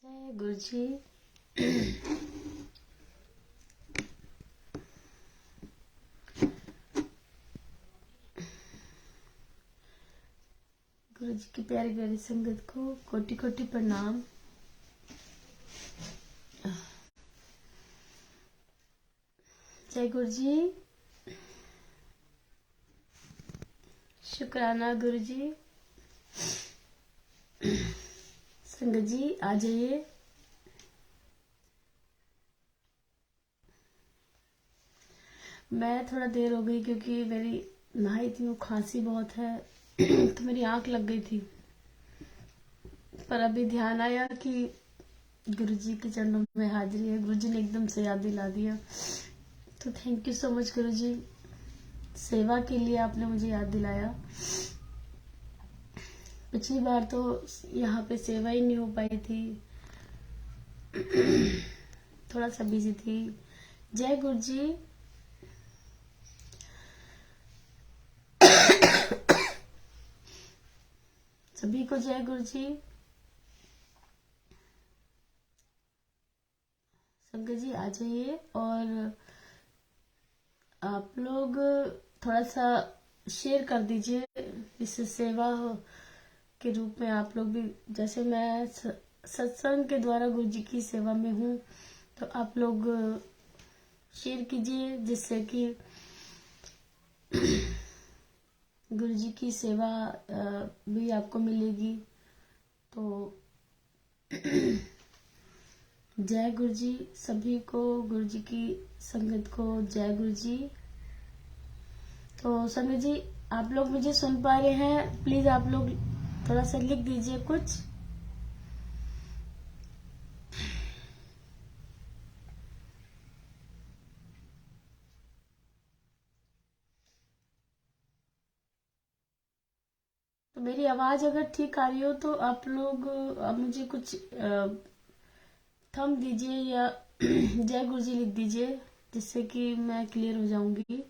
जय गुरु जी। गुरु जी की प्यारी प्यारी संगत को कोटि कोटि प्रणाम। जय गुरु जी। शुक्राना गुरु जी। संगत जी आ जाइए। मैं थोड़ा देर हो गई क्योंकि मेरी नहाई थी, वो खांसी बहुत है तो मेरी आंख लग गई थी। पर अभी ध्यान आया कि गुरु जी के चरणों में हाजिरी है। गुरु जी ने एकदम से याद दिला दिया, तो थैंक यू सो मच गुरु जी। सेवा के लिए आपने मुझे याद दिलाया। पिछली बार तो यहाँ पे सेवा ही नहीं हो पाई थी, थोड़ा सा बिजी थी। जय गुरु जी। सभी को जय गुरु जी। संगत जी आ जाइए और आप लोग थोड़ा सा शेयर कर दीजिए। इस सेवा के रूप में आप लोग भी, जैसे मैं सत्संग के द्वारा गुरु जी की सेवा में हूँ, तो आप लोग शेयर कीजिए जिससे कि गुरु जी की सेवा भी आपको मिलेगी। तो जय गुरु जी। सभी को गुरु जी की संगत को जय गुरु जी। तो संगत जी आप लोग मुझे सुन पा रहे हैं? प्लीज आप लोग थोड़ा सा लिख दीजिए कुछ। तो मेरी आवाज अगर ठीक आ रही हो तो आप लोग मुझे कुछ थम दीजिए या जय गुरु जी लिख दीजिए, जिससे कि मैं क्लियर हो जाऊंगी।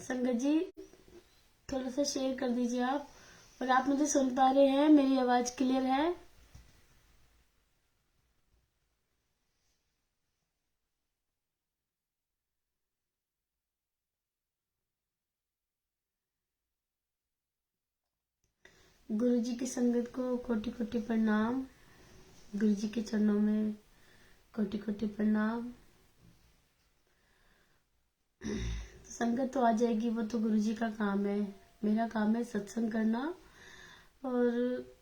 संगत जी थोड़ा सा शेयर कर दीजिए आप। और आप मुझे सुन पा रहे हैं? मेरी आवाज क्लियर है? गुरु जी की संगत को कोटि कोटि प्रणाम। गुरु जी के चरणों में कोटि कोटि प्रणाम। संगत तो आ जाएगी, वो तो गुरु जी का काम है। मेरा काम है सत्संग करना और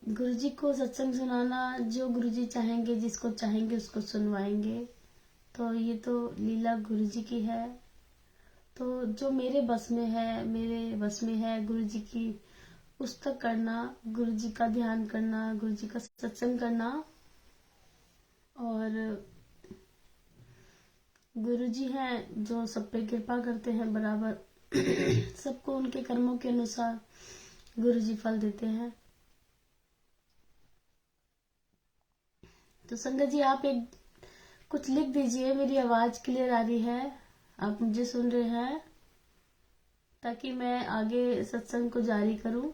गुरु जी को सत्संग सुनाना। जो गुरु जी चाहेंगे, जिसको चाहेंगे उसको सुनवाएंगे। तो ये तो लीला गुरु जी की है। तो जो मेरे बस में है, मेरे बस में है गुरु जी की उस तक करना, गुरु जी का ध्यान करना, गुरु जी का सत्संग करना। और गुरु जी हैं जो सब पे कृपा करते हैं बराबर सबको उनके कर्मों के अनुसार गुरु जी फल देते हैं। तो संगत जी आप एक कुछ लिख दीजिए। मेरी आवाज क्लियर आ रही है? आप मुझे सुन रहे हैं? ताकि मैं आगे सत्संग को जारी करूं।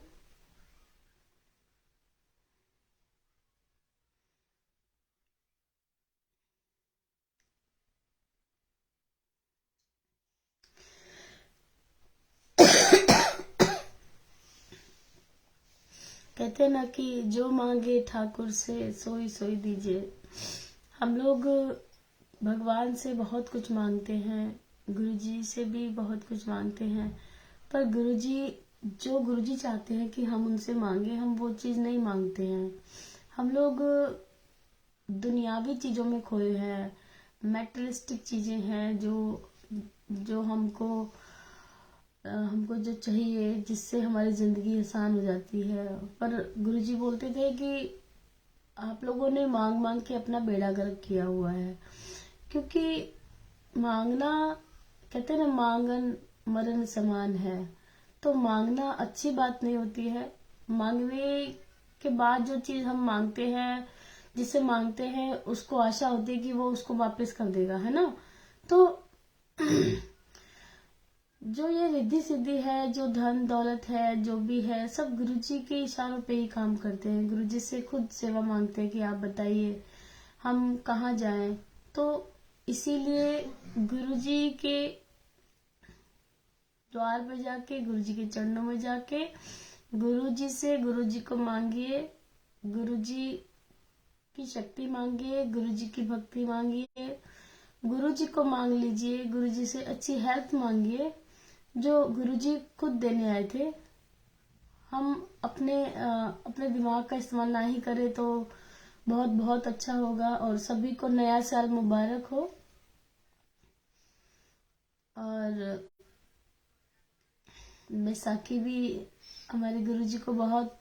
कहते हैं ना कि जो मांगे ठाकुर से सोई सोई दीजिए। हम लोग भगवान से बहुत कुछ मांगते हैं, गुरु जी से भी बहुत कुछ मांगते हैं, पर गुरु जी जो गुरु जी चाहते हैं कि हम उनसे मांगे, हम वो चीज नहीं मांगते हैं। हम लोग दुनियावी चीजों में खोए हैं। मेटलिस्टिक चीजें हैं जो जो हमको जो चाहिए, जिससे हमारी जिंदगी आसान हो जाती है। पर गुरुजी बोलते थे कि आप लोगों ने मांग मांग के अपना बेड़ा गर्क किया हुआ है। क्योंकि मांगना, कहते हैं ना, मांगन मरण समान है। तो मांगना अच्छी बात नहीं होती है। मांगने के बाद जो चीज हम मांगते हैं जिसे मांगते हैं उसको आशा होती है कि वो उसको वापस कर देगा, है ना। तो जो ये रिद्धि सिद्धि है, जो धन दौलत है, जो भी है, सब गुरुजी के इशारों पे ही काम करते हैं। गुरुजी से खुद सेवा मांगते हैं कि आप बताइए हम कहाँ जाएं। तो इसीलिए गुरुजी के द्वार पे जाके, गुरुजी के चरणों में जाके, गुरुजी से गुरुजी को मांगिए, गुरुजी की शक्ति मांगिए, गुरुजी की भक्ति मांगिए, गुरुजी को मांग लीजिए, गुरुजी से अच्छी हेल्थ मांगिए जो गुरुजी खुद देने आए थे। हम अपने दिमाग का इस्तेमाल ना ही करें तो बहुत बहुत अच्छा होगा। और सभी को नया साल मुबारक हो। और बैसाखी भी हमारे गुरुजी को बहुत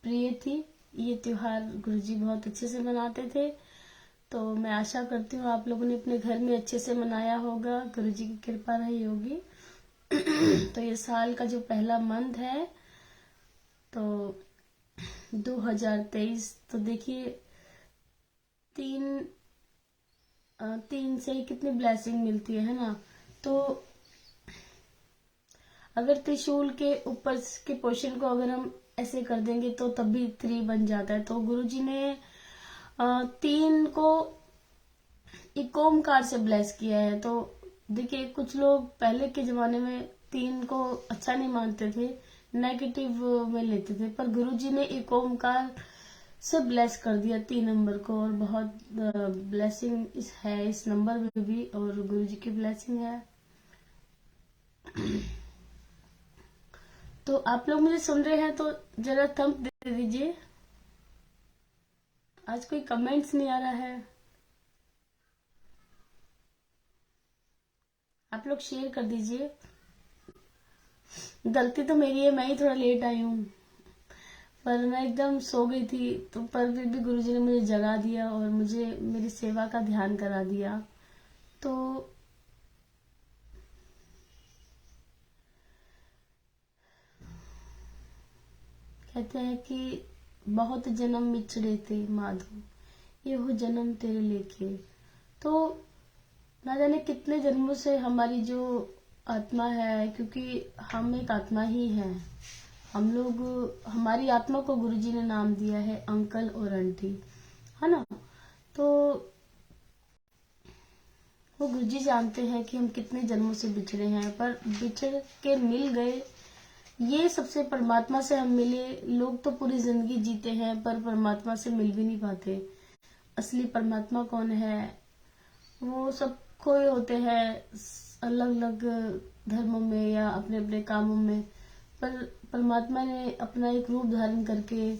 प्रिय थी। ये त्योहार गुरुजी बहुत अच्छे से मनाते थे। तो मैं आशा करती हूँ आप लोगों ने अपने घर में अच्छे से मनाया होगा, गुरुजी की कृपा रही होगी। तो ये साल का जो पहला मंथ है तो 2023, तो देखिए तीन से ही कितनी ब्लेसिंग मिलती है ना। तो अगर त्रिशूल के ऊपर के पोर्शन को अगर हम ऐसे कर देंगे तो तब भी 3 बन जाता है। तो गुरुजी ने 3 को एक ओमकार से ब्लेस किया है। तो देखिए कुछ लोग पहले के जमाने में 3 को अच्छा नहीं मानते थे, नेगेटिव में लेते थे, पर गुरुजी ने एक ओमकार से ब्लेस कर दिया 3 नंबर को। और बहुत ब्लेसिंग है इस नंबर में भी, और गुरुजी की ब्लेसिंग है। तो आप लोग मुझे सुन रहे हैं तो जरा थंब दे दीजिए। आज कोई कमेंट्स नहीं आ रहा है, आप लोग शेयर कर दीजिए। गलती तो मेरी है, मैं ही थोड़ा लेट आई हूँ, पर मैं एकदम सो गई थी। तो पर फिर भी गुरुजी ने मुझे जगा दिया और मुझे मेरी सेवा का ध्यान करा दिया। तो कहते हैं कि बहुत जन्म बिछड़े थे माधो, ये हो जन्म तेरे लेके। तो ना जाने कितने जन्मों से हमारी जो आत्मा है, क्योंकि हम एक आत्मा ही है, हम लोग, हमारी आत्मा को गुरुजी ने नाम दिया है अंकल और आंटी, है ना। तो वो गुरुजी जानते हैं कि हम कितने जन्मों से बिछड़े हैं, पर बिछड़ के मिल गए। ये सबसे परमात्मा से हम मिले। लोग तो पूरी जिंदगी जीते हैं पर परमात्मा से मिल भी नहीं पाते। असली परमात्मा कौन है? वो सब खोए होते हैं अलग अलग धर्मों में या अपने अपने कामों में, पर परमात्मा ने अपना एक रूप धारण करके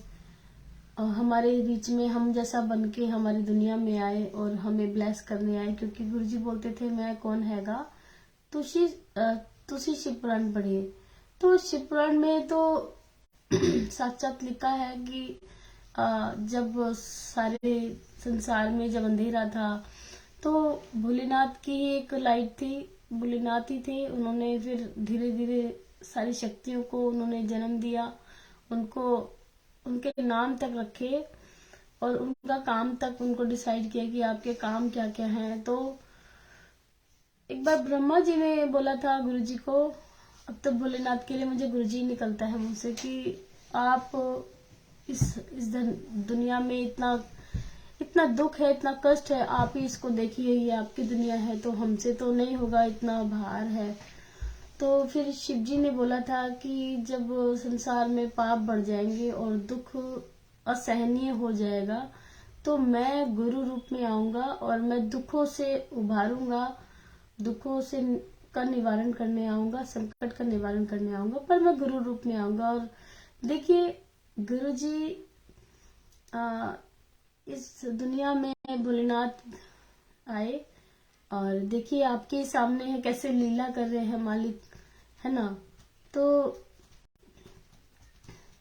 हमारे बीच में हम जैसा बन के हमारी दुनिया में आए और हमें ब्लेस करने आए। क्योंकि गुरुजी बोलते थे मैं कौन हैगा, तुसी शिव पुराण पढ़िए। तो शिव पुराण में तो साक्षात लिखा है कि जब सारे संसार में जब अंधेरा था तो भोलेनाथ की एक लाइट थी, भोलेनाथ ही थे। उन्होंने फिर धीरे धीरे सारी शक्तियों को उन्होंने जन्म दिया, उनको उनके नाम तक रखे और उनका काम तक उनको डिसाइड किया कि आपके काम क्या क्या हैं। तो एक बार ब्रह्मा जी ने बोला था गुरुजी को, अब तो भोलेनाथ के लिए मुझे गुरुजी निकलता है मुझसे, कि आप इस दुनिया में इतना दुख है, इतना कष्ट है, आप ही इसको देखिए, ये आपकी दुनिया है, तो हमसे तो नहीं होगा, इतना भार है। तो फिर शिव जी ने बोला था कि जब संसार में पाप बढ़ जाएंगे और दुख असहनीय हो जाएगा तो मैं गुरु रूप में आऊंगा और मैं दुखों से उभारूंगा, दुखों से का निवारण करने आऊंगा, संकट का निवारण करने आऊंगा, पर मैं गुरु रूप में आऊंगा। और देखिए गुरु जी इस दुनिया में भोलेनाथ आए और देखिए आपके सामने है कैसे लीला कर रहे हैं मालिक, है ना। तो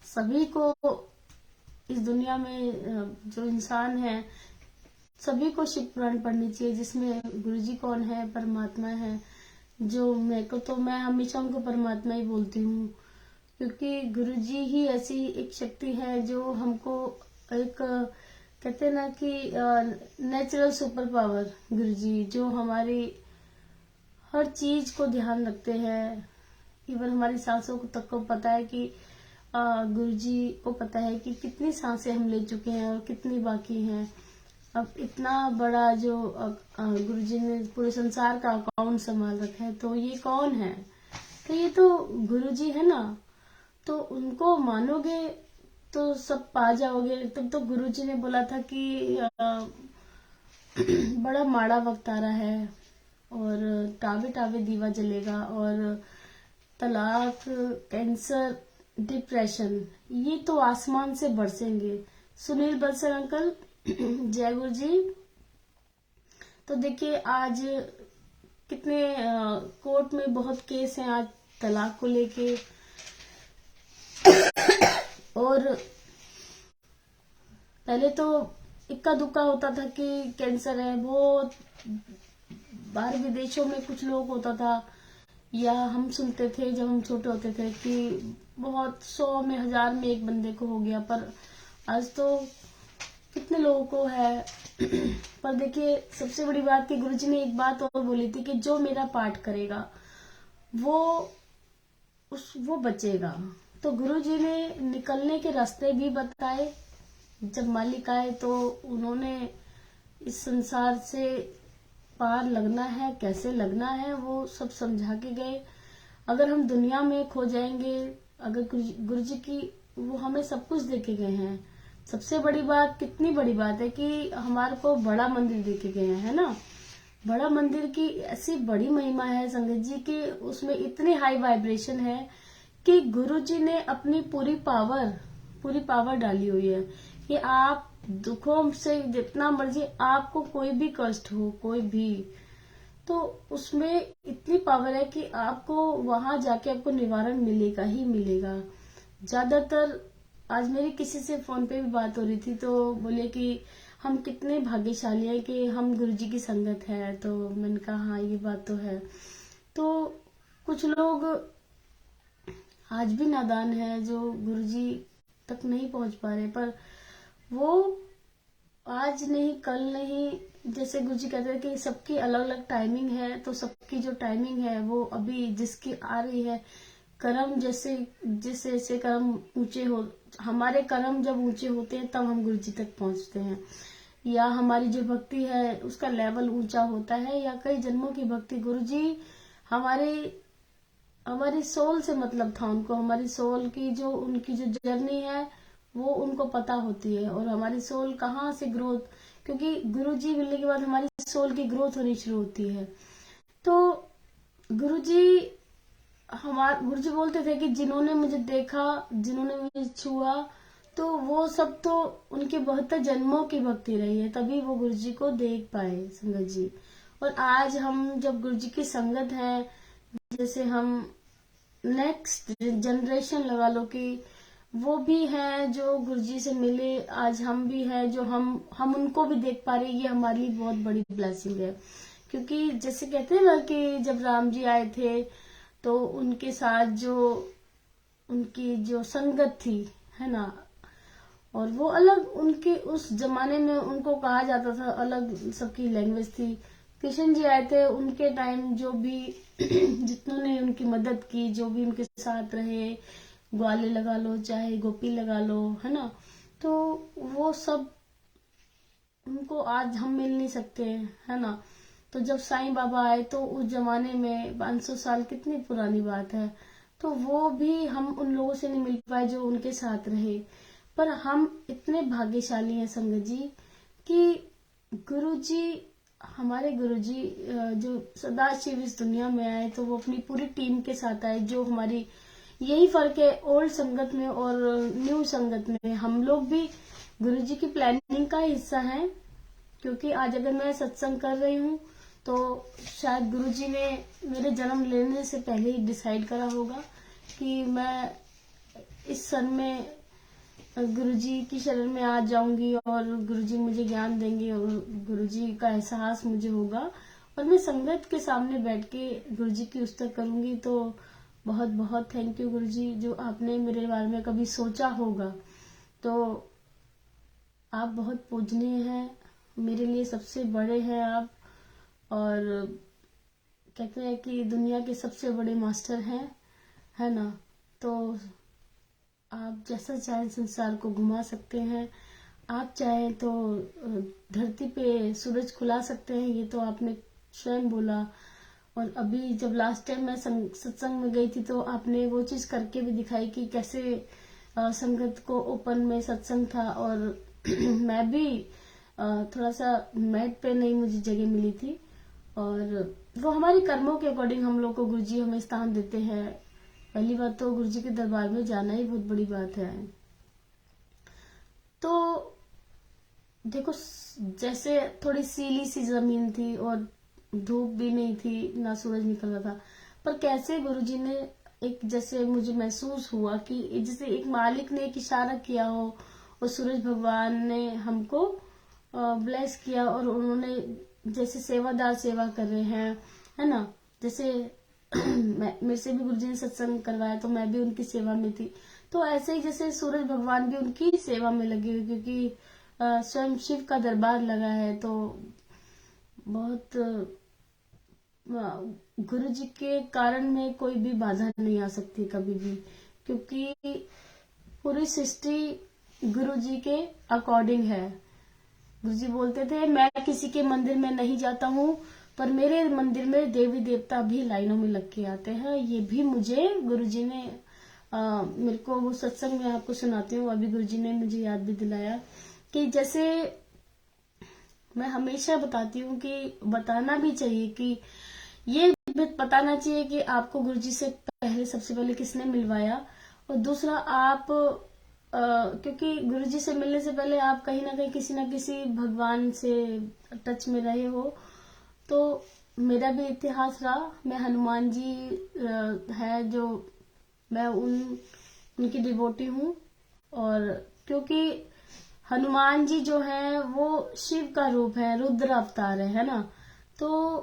सभी को इस दुनिया में जो इंसान है सभी को शिव पुराण पढ़नी चाहिए, जिसमें गुरुजी कौन है, परमात्मा है। जो मैं हमेशा उनको परमात्मा ही बोलती हूँ, क्योंकि गुरुजी ही ऐसी एक शक्ति है जो हमको एक कहते हैं ना कि नेचुरल सुपर पावर गुरु जी, जो हमारी हर चीज को ध्यान रखते हैं। इवन हमारी सांसों को तक को पता है कि गुरु जी को पता है कि कितनी सांसें हम ले चुके हैं और कितनी बाकी हैं। अब इतना बड़ा जो गुरु जी ने पूरे संसार का अकाउंट संभाल रखा है, तो ये कौन है? तो ये तो गुरु जी है ना। तो उनको मानोगे तो सब पा जाओगे। तब तो गुरु जी ने बोला था कि बड़ा माड़ा वक्त आ रहा है और टावे टावे दीवा जलेगा, और तलाक, कैंसर, डिप्रेशन ये तो आसमान से बरसेंगे। सुनील बंसल अंकल, जय गुरु जी। तो देखिए आज कितने कोर्ट में बहुत केस हैं आज तलाक को लेके, और पहले तो इक्का दुक्का होता था कि कैंसर है, वो बाहर विदेशों में कुछ लोग होता था, या हम सुनते थे जब हम छोटे होते थे कि बहुत 100 में 1000 में एक बंदे को हो गया, पर आज तो कितने लोगों को है। पर देखिए सबसे बड़ी बात कि गुरुजी ने एक बात और बोली थी कि जो मेरा पाठ करेगा वो बचेगा। तो गुरुजी ने निकलने के रास्ते भी बताए। जब मालिक आए तो उन्होंने इस संसार से पार लगना है, कैसे लगना है, वो सब समझा के गए। अगर हम दुनिया में खो जाएंगे, अगर गुरुजी की वो हमें सब कुछ दे के गए हैं। सबसे बड़ी बात, कितनी बड़ी बात है कि हमारे को बड़ा मंदिर दे के गए हैं, है ना। बड़ा मंदिर की ऐसी बड़ी महिमा है संगत जी की, उसमें इतनी हाई वाइब्रेशन है कि गुरुजी ने अपनी पूरी पावर डाली हुई है कि आप दुखों से जितना मर्जी, आपको कोई भी कष्ट हो, कोई भी, तो उसमें इतनी पावर है कि आपको वहां जाके आपको निवारण मिलेगा ही मिलेगा। ज्यादातर आज मेरी किसी से फोन पे भी बात हो रही थी, तो बोले कि हम कितने भाग्यशाली हैं कि हम गुरुजी की संगत है। तो मैंने कहा हाँ ये बात तो है। तो कुछ लोग आज भी नादान है जो गुरुजी तक नहीं पहुंच पा रहे, पर वो आज नहीं कल नहीं, जैसे गुरुजी कहते हैं कि सबकी अलग अलग टाइमिंग है, तो सबकी जो टाइमिंग है वो अभी जिसकी आ रही है, कर्म जैसे जैसे कर्म ऊंचे हो, हमारे कर्म जब ऊंचे होते हैं तब हम गुरुजी तक पहुंचते हैं, या हमारी जो भक्ति है उसका लेवल ऊंचा होता है, या कई जन्मों की भक्ति। गुरुजी हमारी सोल से मतलब था उनको, हमारी सोल की जो उनकी जो जर्नी है वो उनको पता होती है, और हमारी सोल कहाँ से ग्रोथ, क्योंकि गुरुजी मिलने के बाद हमारी सोल की ग्रोथ होनी शुरू होती है। तो गुरुजी बोलते थे कि जिन्होंने मुझे देखा, जिन्होंने मुझे छुआ, तो वो सब तो उनके 72 जन्मों की भक्ति रही है, तभी वो गुरुजी को देख पाए संगत जी। और आज हम जब गुरुजी की संगत है, जैसे हम नेक्स्ट जनरेशन लगा लो कि वो भी है जो गुरुजी से मिले, आज हम भी है जो हम उनको भी देख पा रहे, ये हमारे लिए बहुत बड़ी ब्लेसिंग है। क्योंकि जैसे कहते हैं ना कि जब राम जी आए थे तो उनके साथ जो उनकी जो संगत थी, है ना, और वो अलग, उनके उस जमाने में उनको कहा जाता था, अलग सबकी लैंग्वेज थी। कृष्ण जी आए थे, उनके टाइम जो भी जितनों ने उनकी मदद की, जो भी उनके साथ रहे, ग्वाले लगा लो चाहे गोपी लगा लो, है ना, तो वो सब उनको आज हम मिल नहीं सकते, है ना। तो जब साईं बाबा आए तो उस जमाने में 500 साल कितनी पुरानी बात है, तो वो भी हम उन लोगों से नहीं मिल पाए जो उनके साथ रहे। पर हम इतने भाग्यशाली हैं संगत जी कि हमारे गुरुजी जो सदाशिव इस दुनिया में आए तो वो अपनी पूरी टीम के साथ आए। जो हमारी यही फर्क है ओल्ड संगत में और न्यू संगत में, हम लोग भी गुरुजी की प्लानिंग का हिस्सा हैं। क्योंकि आज अगर मैं सत्संग कर रही हूँ तो शायद गुरुजी ने मेरे जन्म लेने से पहले ही डिसाइड करा होगा कि मैं इस सन में गुरुजी की शरण में आ जाऊंगी और गुरुजी मुझे ज्ञान देंगे और गुरुजी का एहसास मुझे होगा, और मैं संगत के सामने बैठ के गुरुजी की उस्तक करूंगी। तो बहुत बहुत थैंक यू गुरुजी, जो आपने मेरे बारे में कभी सोचा होगा। तो आप बहुत पूजनीय हैं, मेरे लिए सबसे बड़े हैं आप। और कहते हैं कि दुनिया के सबसे बड़े मास्टर हैं, है ना। तो आप जैसा चाहें संसार को घुमा सकते हैं, आप चाहें तो धरती पे सूरज खुला सकते हैं, ये तो आपने स्वयं बोला। और अभी जब लास्ट टाइम मैं सत्संग में गई थी तो आपने वो चीज करके भी दिखाई कि कैसे संगत को ओपन में सत्संग था। और मैं भी थोड़ा सा मैट पे नहीं मुझे जगह मिली थी। और वो हमारी कर्मों के अकॉर्डिंग हम लोग को गुरुजी हमें स्थान देते हैं। पहली बात तो गुरुजी के दरबार में जाना ही बहुत बड़ी बात है। तो देखो, जैसे थोड़ी सीली सी जमीन थी और धूप भी नहीं थी, ना सूरज निकल रहा था, पर कैसे गुरुजी ने एक, जैसे मुझे महसूस हुआ कि जैसे एक मालिक ने एक इशारा किया हो और सूरज भगवान ने हमको ब्लेस किया और उन्होंने जैसे सेवादार सेवा कर रहे हैं, है ना। जैसे मेरे से भी गुरुजी ने सत्संग करवाया तो मैं भी उनकी सेवा में थी। तो ऐसे ही जैसे सूरज भगवान भी उनकी सेवा में लगे हुए, क्योंकि स्वयं शिव का दरबार लगा है। तो बहुत गुरु जी के कारण में कोई भी बाधा नहीं आ सकती कभी भी, क्योंकि पूरी सृष्टि गुरु जी के अकॉर्डिंग है। गुरु जी बोलते थे, मैं किसी के मंदिर में नहीं जाता हूँ, पर मेरे मंदिर में देवी देवता भी लाइनों में लग के आते हैं। ये भी मुझे गुरु जी ने मेरे को वो सत्संग में आपको सुनाती हूँ, अभी गुरु जी ने मुझे याद भी दिलाया कि जैसे मैं हमेशा बताती हूँ कि बताना भी चाहिए कि ये बताना चाहिए कि आपको गुरुजी से पहले सबसे पहले किसने मिलवाया। और दूसरा, आप क्योंकि गुरुजी से मिलने से पहले आप कहीं ना कहीं किसी न किसी भगवान से टच में रहे हो। तो मेरा भी इतिहास रहा, मैं हनुमान जी है जो मैं उनकी डिवोटी हूँ। और क्योंकि हनुमान जी जो है वो शिव का रूप है, रुद्र अवतार है ना। तो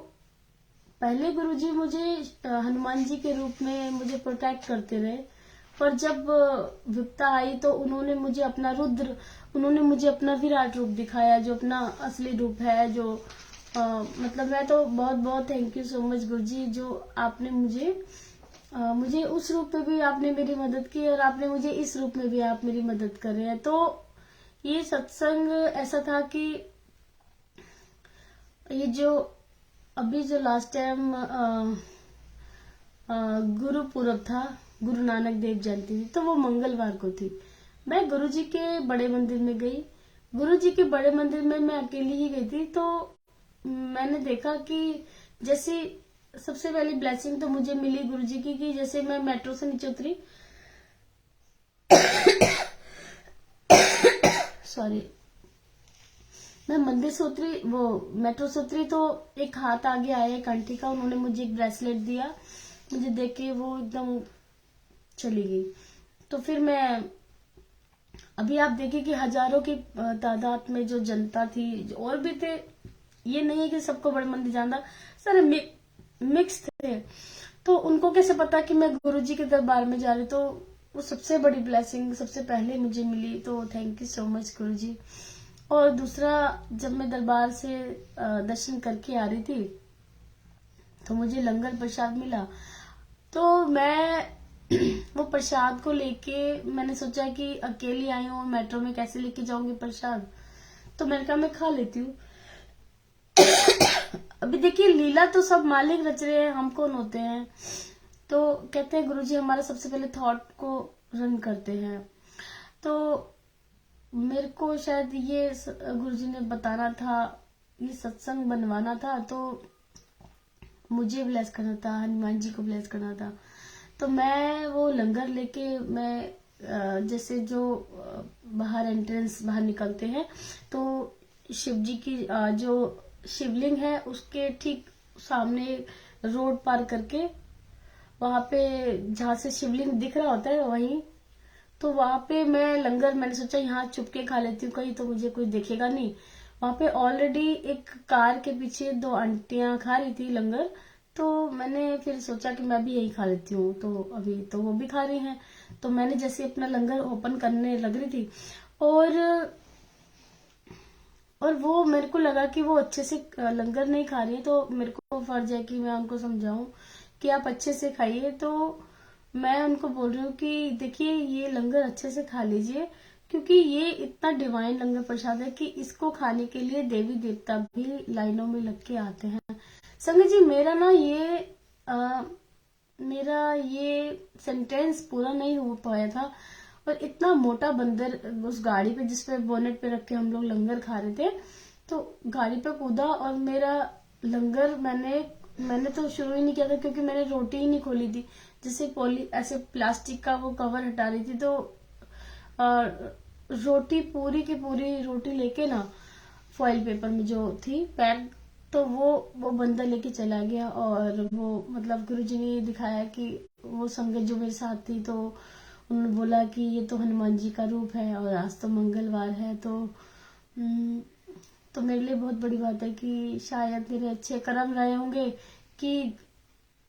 पहले गुरुजी मुझे हनुमान जी के रूप में मुझे प्रोटेक्ट करते रहे, पर जब विपदा आई तो उन्होंने मुझे अपना विराट रूप दिखाया, जो अपना असली रूप है। जो मतलब मैं तो बहुत बहुत थैंक यू सो मच गुरुजी, जो आपने मुझे उस रूप में भी आपने मेरी मदद की और आपने मुझे इस रूप में भी आप मेरी मदद कर रहे हैं। तो ये सत्संग ऐसा था कि ये जो अभी जो लास्ट टाइम गुरु पूरब था, गुरु नानक देव जयंती थी, तो वो मंगलवार को थी। मैं गुरुजी के बड़े मंदिर में गई। गुरुजी के बड़े मंदिर में मैं अकेली ही गई थी। तो मैंने देखा कि जैसे सबसे पहली ब्लेसिंग तो मुझे मिली गुरुजी की कि जैसे मैं मेट्रो से नीचे उतरी सॉरी, मैं मंदिर से उतरी, वो मेट्रो से उतरी, तो एक हाथ आगे आया एक आंटी का, उन्होंने मुझे एक ब्रेसलेट दिया। मुझे देख के वो एकदम चली गई। तो फिर मैं, अभी आप देखिए कि हजारों की तादाद में जो जनता थी, और भी थे, ये नहीं है कि सबको बड़े मंदिर जाना, सारे मिक्स थे। तो उनको कैसे पता कि मैं गुरुजी के दरबार में जा रही। तो वो सबसे बड़ी ब्लेसिंग सबसे पहले मुझे मिली। तो थैंक यू सो मच गुरुजी। और दूसरा, जब मैं दरबार से दर्शन करके आ रही थी तो मुझे लंगर प्रसाद मिला। तो मैं वो प्रसाद को लेके मैंने सोचा कि अकेली आई हूँ मेट्रो में कैसे लेके जाऊंगी प्रसाद, तो मैंने कहा मैं खा लेती हूँ। अभी देखिए, लीला तो सब मालिक रच रहे हैं, हम कौन होते हैं। तो कहते हैं गुरुजी हमारा सबसे पहले थॉट को रन करते हैं। तो मेरे को शायद ये गुरुजी ने बताना था, ये सत्संग बनवाना था, तो मुझे ब्लेस करना था, हनुमान जी को ब्लेस करना था। तो मैं वो लंगर लेके मैं जैसे जो बाहर एंट्रेंस बाहर निकलते हैं तो शिव जी की जो शिवलिंग है उसके ठीक सामने रोड पार करके वहां पे जहां से शिवलिंग दिख रहा होता है वहीं, तो वहां पे मैं लंगर, मैंने सोचा यहाँ चुपके खा लेती हूँ, कहीं तो मुझे कोई देखेगा नहीं। वहां पे ऑलरेडी एक कार के पीछे 2 आंटियां खा रही थी लंगर, तो मैंने फिर सोचा कि मैं भी यही खा लेती हूँ। तो अभी तो वो भी खा रही हैं। तो मैंने जैसे अपना लंगर ओपन करने लग रही थी और और वो मेरे को लगा कि वो अच्छे से लंगर नहीं खा रही है, तो मेरे को फर्ज है कि मैं उनको समझाऊं कि आप अच्छे से खाइए। तो मैं उनको बोल रही हूँ कि देखिए ये लंगर अच्छे से खा लीजिए, क्योंकि ये इतना डिवाइन लंगर प्रसाद है कि इसको खाने के लिए देवी देवता भी लाइनों में लग के आते हैं। संगत जी, मेरा ये सेंटेंस पूरा नहीं हो पाया था, और इतना मोटा बंदर उस गाड़ी पे, जिसपे बोनेट पे रख के हम लोग लंगर खा रहे थे, तो गाड़ी पे कूदा और मेरा लंगर मैंने तो शुरू ही नहीं किया था, क्योंकि मैंने रोटी ही नहीं खोली थी। जैसे ऐसे प्लास्टिक का वो कवर हटा रही थी, तो रोटी पूरी की पूरी रोटी लेके ना, फॉइल पेपर में जो थी पैक, तो वो बंदा लेके चला गया। और वो मतलब गुरुजी ने दिखाया कि वो संगत जो मेरे साथ थी, तो उन्होंने बोला कि ये तो हनुमान जी का रूप है, और आज तो मंगलवार है, तो मेरे लिए बहुत बड़ी बात है कि शायद मेरे अच्छे कर्म रहे होंगे कि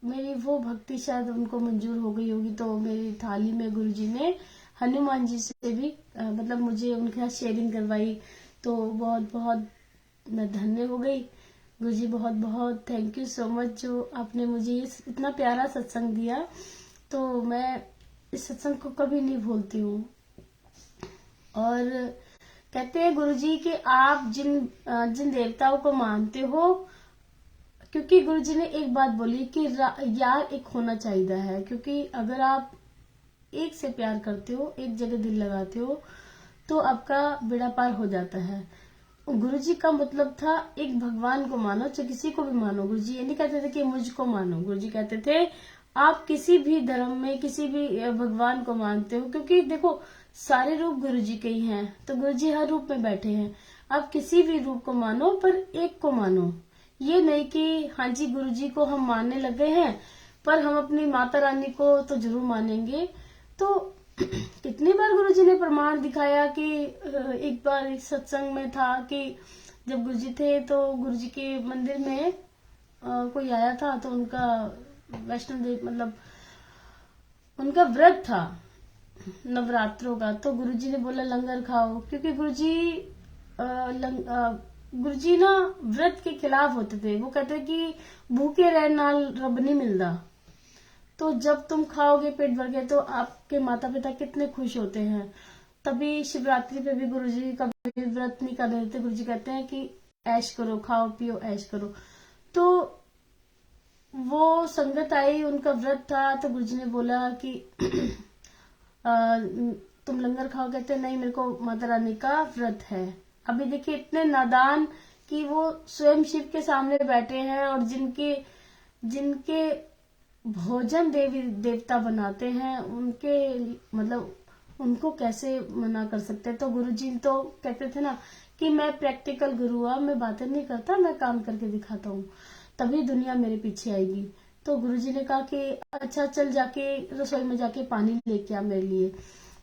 मेरी वो भक्ति शायद उनको मंजूर हो गई होगी। तो मेरी थाली में गुरुजी ने हनुमान जी से भी मतलब मुझे उनके साथ शेयरिंग करवाई, तो बहुत बहुत मैं धन्य हो गई। गुरुजी बहुत बहुत थैंक यू सो मच, जो आपने मुझे इतना प्यारा सत्संग दिया। तो मैं इस सत्संग को कभी नहीं भूलती हूँ। और कहते हैं गुरुजी कि आप जिन देवताओं को मानते हो, क्योंकि गुरुजी ने एक बात बोली कि यार एक होना चाहिए है, क्योंकि अगर आप एक से प्यार करते हो, एक जगह दिल लगाते हो, तो आपका बेड़ा पार हो जाता है। गुरुजी का मतलब था एक भगवान को मानो, चाहे किसी को भी मानो। गुरुजी ये नहीं कहते थे कि मुझको मानो, गुरुजी कहते थे आप किसी भी धर्म में किसी भी भगवान को मानते हो, क्योंकि देखो सारे रूप गुरुजी के ही हैं, तो गुरुजी हर रूप में बैठे हैं। आप किसी भी रूप को मानो, पर एक को मानो। ये नहीं कि हाँ जी गुरुजी को हम मानने लगे हैं, पर हम अपनी माता रानी को तो जरूर मानेंगे। तो कितनी बार गुरुजी ने प्रमाण दिखाया कि एक बार इस सत्संग में था कि जब गुरुजी थे, तो गुरुजी के मंदिर में कोई आया था, तो उनका वैष्णो देवी मतलब उनका व्रत था नवरात्रों का। तो गुरुजी ने बोला लंगर खाओ, क्योंकि गुरुजी ना व्रत के खिलाफ होते थे। वो कहते कि भूखे रहने नाल रब नहीं मिलता। तो जब तुम खाओगे पेट भर के, तो आपके माता पिता कितने खुश होते हैं। तभी शिवरात्रि पे भी गुरुजी कभी व्रत नहीं करने देते। गुरुजी कहते हैं कि ऐश करो, खाओ पियो ऐश करो। तो वो संगत आई, उनका व्रत था, तो गुरुजी ने बोला कि तुम लंगर खाओ। कहते नहीं, मेरे को माता रानी का व्रत है। अभी देखिए इतने नादान कि वो स्वयं शिव के सामने बैठे हैं, और जिनके भोजन देवी देवता बनाते हैं, उनके मतलब उनको कैसे मना कर सकते हैं। तो गुरुजी तो कहते थे ना कि मैं प्रैक्टिकल गुरु हूँ, मैं बातें नहीं करता, मैं काम करके दिखाता हूँ, तभी दुनिया मेरे पीछे आएगी। तो गुरुजी ने कहा कि अच्छा चल जाके रसोई में जाके पानी लेके आ मेरे लिए।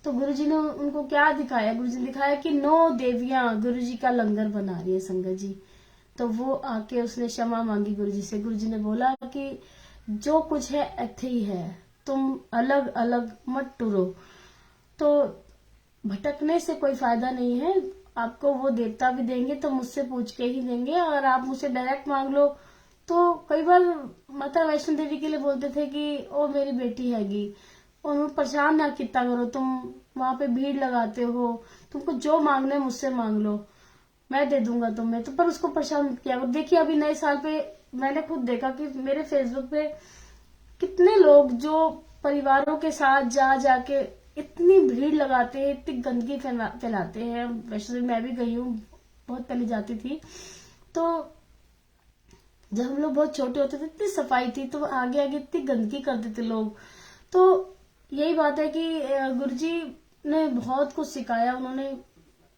तो गुरुजी ने उनको क्या दिखाया, गुरुजी ने दिखाया कि 9 देवियां गुरुजी का लंगर बना रही है संगत जी। तो वो आके उसने क्षमा मांगी गुरुजी से। गुरुजी ने बोला कि जो कुछ है ऐथे ही है, तुम अलग अलग मत टुरो। तो भटकने से कोई फायदा नहीं है, आपको वो देवता भी देंगे तो मुझसे पूछ के ही देंगे, और आप मुझसे डायरेक्ट मांग लो। तो कई बार माता वैष्णो देवी के लिए बोलते थे कि ओ मेरी बेटी हैगी, उन्हें परेशान ना कितना करो, तुम वहां पे भीड़ लगाते हो, तुमको जो मांगना है मुझसे मांग लो, मैं दे दूंगा तुम्हें। तो पर उसको परेशान मत किया। देखिए अभी नए साल पे मैंने खुद देखा कि मेरे फेसबुक पे कितने लोग जो परिवारों के साथ जा जाके इतनी भीड़ लगाते हैं, इतनी गंदगी फैलाते हैं। वैसे मैं भी गई हूँ, बहुत पहले जाती थी। तो जब हम लोग बहुत छोटे होते थे इतनी सफाई थी, तो आगे आगे इतनी गंदगी कर देते लोग। तो यही बात है कि गुरुजी ने बहुत कुछ सिखाया। उन्होंने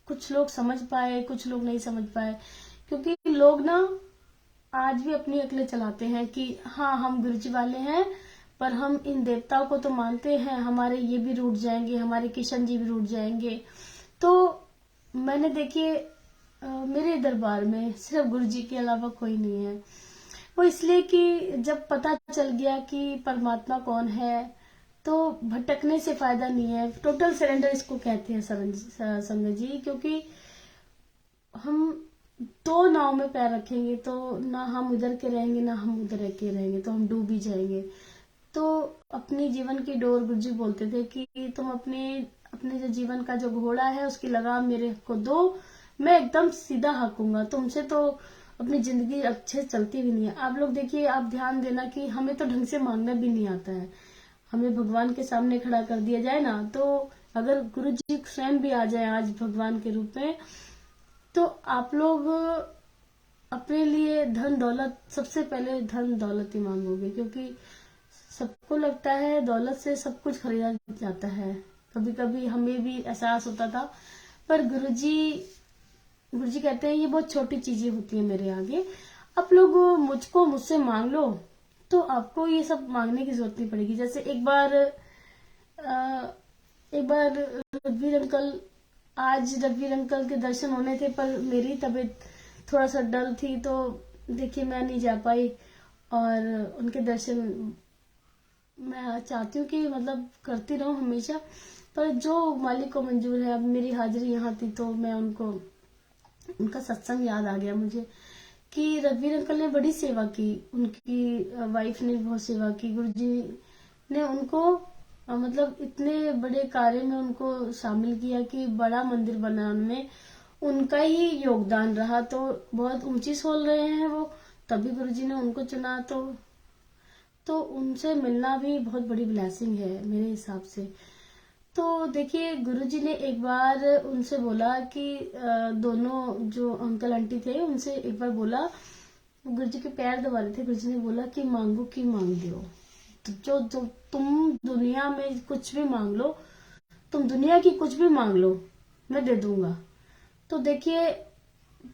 कुछ लोग समझ पाए, कुछ लोग नहीं समझ पाए, क्योंकि लोग ना आज भी अपनी अकलें चलाते हैं कि हाँ हम गुरुजी वाले हैं, पर हम इन देवताओं को तो मानते हैं, हमारे ये भी रूठ जाएंगे, हमारे किशन जी भी रूठ जाएंगे। तो मैंने देखिए मेरे दरबार में सिर्फ गुरुजी के अलावा कोई नहीं है। वो इसलिए कि जब पता चल गया कि परमात्मा कौन है, तो भटकने से फायदा नहीं है। टोटल सरेंडर इसको कहते हैं संगत जी, क्योंकि हम दो नाव में पैर रखेंगे तो ना हम इधर के रहेंगे ना हम उधर के रहेंगे, तो हम डूब ही जाएंगे। तो अपनी जीवन की डोर, गुरुजी बोलते थे कि तुम अपने अपने जो जीवन का जो घोड़ा है उसकी लगाम मेरे को दो, मैं एकदम सीधा हाकूंगा, तुमसे तो अपनी जिंदगी अच्छे से चलती भी नहीं है। आप लोग देखिए, आप ध्यान देना कि हमें तो ढंग से मांगना भी नहीं आता है। हमें भगवान के सामने खड़ा कर दिया जाए ना, तो अगर गुरु जी स्वयं भी आ जाए आज भगवान के रूप में, तो आप लोग अपने लिए धन दौलत, सबसे पहले धन दौलत ही मांगोगे, क्योंकि सबको लगता है दौलत से सब कुछ खरीदा जाता है। कभी कभी हमें भी एहसास होता था, पर गुरुजी कहते हैं ये बहुत छोटी चीजें होती है मेरे आगे। आप लोग मुझसे मांग लो, तो आपको ये सब मांगने की जरूरत नहीं पड़ेगी। जैसे एक बार रघुवीर अंकल, आज रघुवीर अंकल के दर्शन होने थे, पर मेरी तबीयत थोड़ा सा डल थी, तो देखिए मैं नहीं जा पाई। और उनके दर्शन मैं चाहती हूँ कि मतलब करती रहूं हमेशा, पर जो मालिक को मंजूर है। अब मेरी हाजिरी यहाँ थी तो मैं उनका सत्संग याद आ गया मुझे कि रघुवीर अंकल ने बड़ी सेवा की, उनकी वाइफ ने बहुत सेवा की। गुरुजी ने उनको मतलब इतने बड़े कार्य में उनको शामिल किया कि बड़ा मंदिर बनाने में उनका ही योगदान रहा। तो बहुत ऊंची सोल रहे हैं वो, तभी गुरुजी ने उनको चुना। तो उनसे मिलना भी बहुत बड़ी ब्लेसिंग है मेरे हिसाब से। तो देखिए, गुरुजी ने एक बार उनसे बोला कि दोनों जो अंकल आंटी थे उनसे एक बार बोला, गुरुजी के पैर दबा रहे थे, गुरुजी ने बोला कि मांगो कि मांग दो, जो जो तुम दुनिया में कुछ भी मांग लो, तुम दुनिया की कुछ भी मांग लो, मैं दे दूंगा। तो देखिए,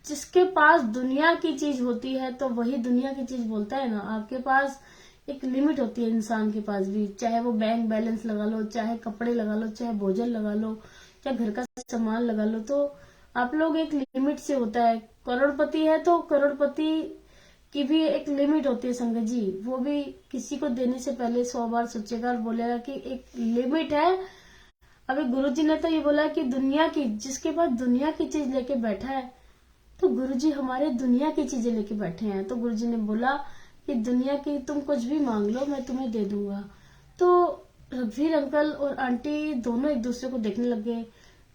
जिसके पास दुनिया की चीज होती है तो वही दुनिया की चीज बोलता है ना। आपके पास एक लिमिट होती है इंसान के पास भी, चाहे वो बैंक बैलेंस लगा लो, चाहे कपड़े लगा लो, चाहे भोजन लगा लो, चाहे घर का सामान लगा लो, तो आप लोग एक लिमिट से होता है। करोड़पति है तो करोड़पति की भी एक लिमिट होती है संगत जी, वो भी किसी को देने से पहले 100 बार सोचेगा और बोलेगा कि एक लिमिट है। अभी गुरुजी ने तो ये बोला कि दुनिया की, जिसके पास दुनिया की चीज लेके बैठा है, तो गुरुजी हमारे दुनिया की चीजें लेके बैठे हैं। तो गुरुजी ने बोला कि दुनिया की तुम कुछ भी मांग लो, मैं तुम्हें दे दूंगा। तो रघुवीर अंकल और आंटी दोनों एक दूसरे को देखने लग गए,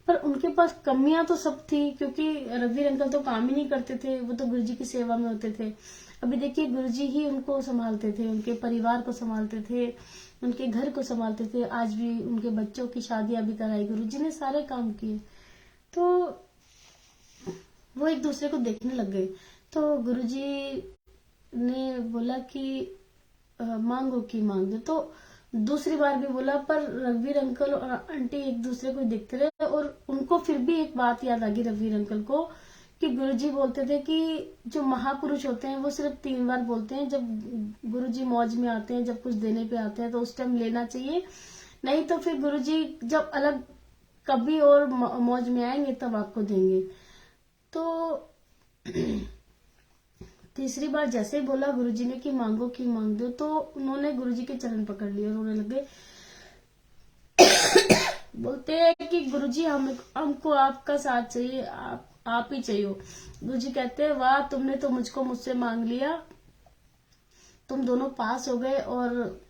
पर उनके पास कमियां तो सब थी, क्योंकि रघुवीर अंकल तो काम ही नहीं करते थे, वो तो गुरुजी की सेवा में होते थे। अभी देखिए, गुरुजी ही उनको संभालते थे, उनके परिवार को संभालते थे, उनके घर को संभालते थे। आज भी उनके बच्चों की शादियां भी कराई, गुरुजी ने सारे काम किए। तो वो एक दूसरे को देखने लग गए। तो गुरुजी ने बोला कि मांगो कि मांग दो। तो दूसरी बार भी बोला, पर रघुवीर अंकल और आंटी एक दूसरे को देखते रहे, और उनको फिर भी एक बात याद आ गई रघुवीर अंकल को कि गुरुजी बोलते थे कि जो महापुरुष होते हैं वो सिर्फ 3 बार बोलते हैं, जब गुरुजी मौज में आते हैं, जब कुछ देने पे आते हैं तो उस टाइम लेना चाहिए, नहीं तो फिर गुरुजी जब अलग कभी और मौज में आएंगे तब आपको देंगे। तो तीसरी बार जैसे ही बोला गुरुजी ने कि मांगो कि मांग दो, तो उन्होंने गुरुजी के चरण पकड़ लिए और रोने लगे। बोलते हैं कि गुरुजी हमको आपका साथ चाहिए, आप ही चाहिए। गुरुजी कहते हैं, वाह, तुमने तो मुझसे मांग लिया, तुम दोनों पास हो गए, और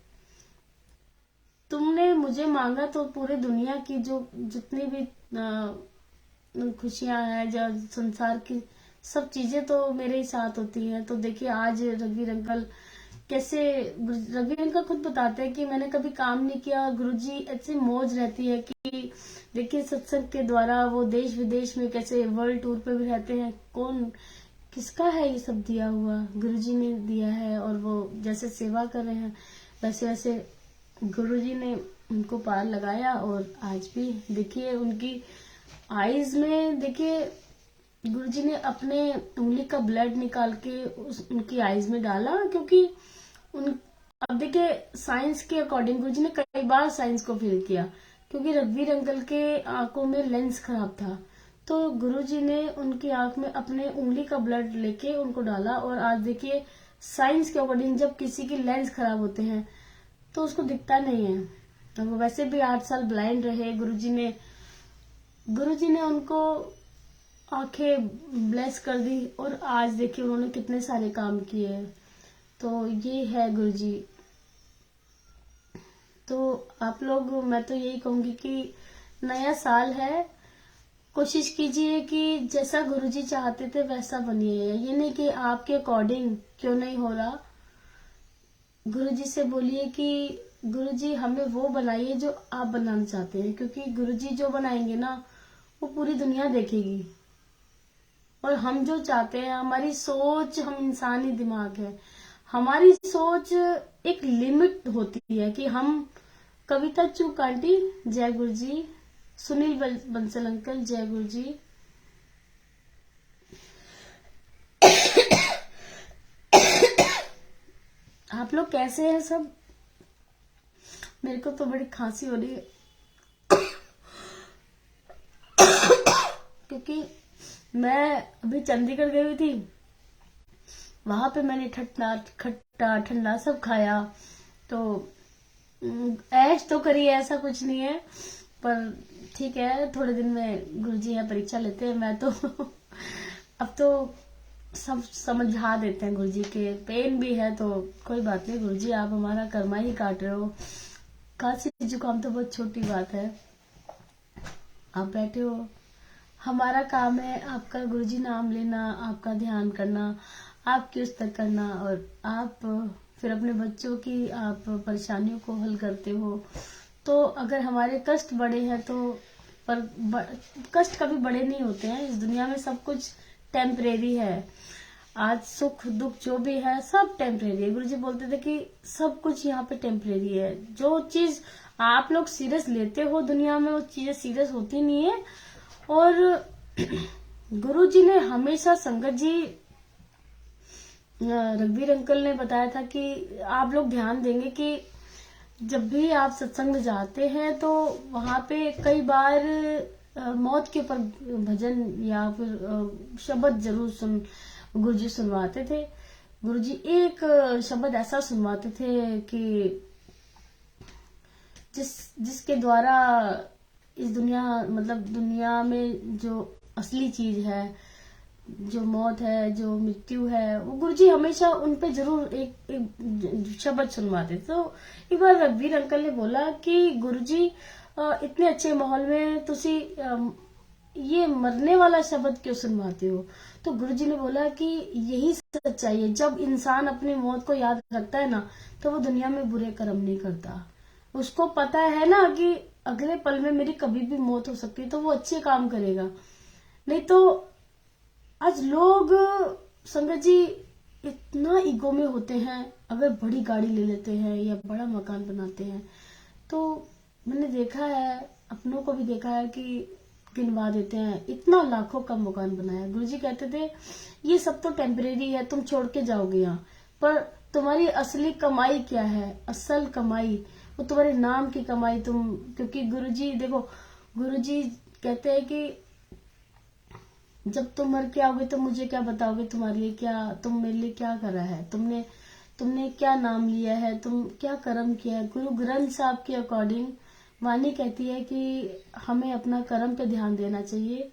तुमने मुझे मांगा तो पूरे दुनिया की जो जितनी भी खुशियां हैं, जो संसार की सब चीजें तो मेरे ही साथ होती हैं। तो देखिए, आज रघुवीर अंकल कैसे, रघुवीर अंकल खुद बताते हैं कि मैंने कभी काम नहीं किया, गुरुजी ऐसी मौज रहती है कि देखिए सत्संग के द्वारा वो देश विदेश में कैसे वर्ल्ड टूर पे भी रहते हैं। कौन किसका है ये सब दिया हुआ, गुरुजी ने दिया है, और वो जैसे सेवा कर रहे हैं वैसे वैसे गुरुजी ने उनको पार लगाया। और आज भी देखिए उनकी आईज में, देखिए गुरुजी ने अपने उंगली का ब्लड निकाल के उनकी आईज में डाला, क्योंकि अब देखिए साइंस के अकॉर्डिंग गुरुजी ने कई बार साइंस को फेल किया, क्योंकि रघुवीर अंकल के आंखों में लेंस खराब था। तो गुरुजी ने उनकी आंख में अपने उंगली का ब्लड लेके उनको डाला, और आज देखिए साइंस के अकॉर्डिंग जब किसी की लेंस खराब होते हैं तो उसको दिखता नहीं है। तो वो वैसे भी 8 साल ब्लाइंड रहे, गुरुजी ने उनको आंखें ब्लेस कर दी और आज देखिए उन्होंने कितने सारे काम किए। तो ये है गुरुजी। तो आप लोग, मैं तो यही कहूंगी कि नया साल है, कोशिश कीजिए कि जैसा गुरुजी चाहते थे वैसा बनिए। ये नहीं कि आपके अकॉर्डिंग क्यों नहीं हो रहा, गुरुजी से बोलिए कि गुरुजी हमें वो बनाइए जो आप बनाना चाहते हैं, क्योंकि गुरुजी जो बनाएंगे ना वो पूरी दुनिया देखेगी। और हम जो चाहते हैं, हमारी सोच, हम इंसानी दिमाग है, हमारी सोच एक लिमिट होती है कि हम। कविता चूक आंटी जय गुरुजी, सुनील बंसल अंकल जय गुरुजी। आप लोग कैसे हैं सब? मेरे को तो बड़ी खांसी हो रही है क्योंकि मैं अभी चंडीगढ़ गई हुई थी, वहां पे मैंने खट्टा ठंडा सब खाया, तो ऐश तो करी है, ऐसा कुछ नहीं है। पर ठीक है, थोड़े दिन में गुरुजी यहाँ परीक्षा लेते हैं। मैं तो अब तो सब समझा देते हैं गुरुजी के, पेन भी है तो कोई बात नहीं गुरुजी, आप हमारा कर्मा ही काट रहे हो। खांसी जुकाम तो बहुत छोटी बात है, आप बैठे हो, हमारा काम है आपका गुरुजी नाम लेना, आपका ध्यान करना, आपकी उस्तर करना, और आप फिर अपने बच्चों की आप परेशानियों को हल करते हो। तो अगर हमारे कष्ट बड़े हैं तो कष्ट कभी बड़े नहीं होते हैं। इस दुनिया में सब कुछ टेम्परेरी है। आज सुख दुख जो भी है सब टेम्परेरी है। गुरुजी बोलते थे कि सब कुछ यहाँ पे टेम्परेरी है। जो चीज आप लोग सीरियस लेते हो दुनिया में, वो चीजें सीरियस होती नहीं है। और गुरुजी ने हमेशा, संगत जी, रघुवीर अंकल ने बताया था कि आप लोग ध्यान देंगे कि जब भी आप सत्संग में जाते हैं तो वहां पे कई बार मौत के ऊपर भजन या फिर शब्द जरूर गुरुजी सुनवाते थे। गुरुजी एक शब्द ऐसा सुनवाते थे कि जिसके द्वारा इस दुनिया, मतलब दुनिया में जो असली चीज है, जो मौत है, जो मृत्यु है, वो गुरुजी हमेशा उन पे जरूर एक शब्द सुनवाते। तो एक बार रघुवीर अंकल ने बोला कि गुरुजी इतने अच्छे माहौल में तुसी ये मरने वाला शब्द क्यों सुनवाते हो? तो गुरुजी ने बोला कि यही सच्चाई है, जब इंसान अपनी मौत को याद रखता है ना, तो वो दुनिया में बुरे कर्म नहीं करता। उसको पता है ना कि अगले पल में मेरी कभी भी मौत हो सकती है, तो वो अच्छे काम करेगा। नहीं तो आज लोग, संगत जी, इतना ईगो में होते हैं। अगर बड़ी गाड़ी ले लेते हैं या बड़ा मकान बनाते हैं, तो मैंने देखा है, अपनों को भी देखा है कि गिनवा देते हैं, इतना लाखों का मकान बनाया। गुरुजी कहते थे ये सब तो टेम्परेरी है, तुम छोड़ के जाओगे यहाँ, पर तुम्हारी असली कमाई क्या है? असल कमाई वो तुम्हारे नाम की कमाई। तुम, क्योंकि गुरुजी देखो, गुरुजी कहते हैं कि जब तुम मर के आओगे तो मुझे क्या बताओगे, तुम्हारे लिए क्या, तुम मेरे लिए क्या करा है, तुमने क्या नाम लिया है, तुम क्या कर्म किया है। गुरु ग्रंथ साहब के अकॉर्डिंग वाणी कहती है कि हमें अपना कर्म पे ध्यान देना चाहिए,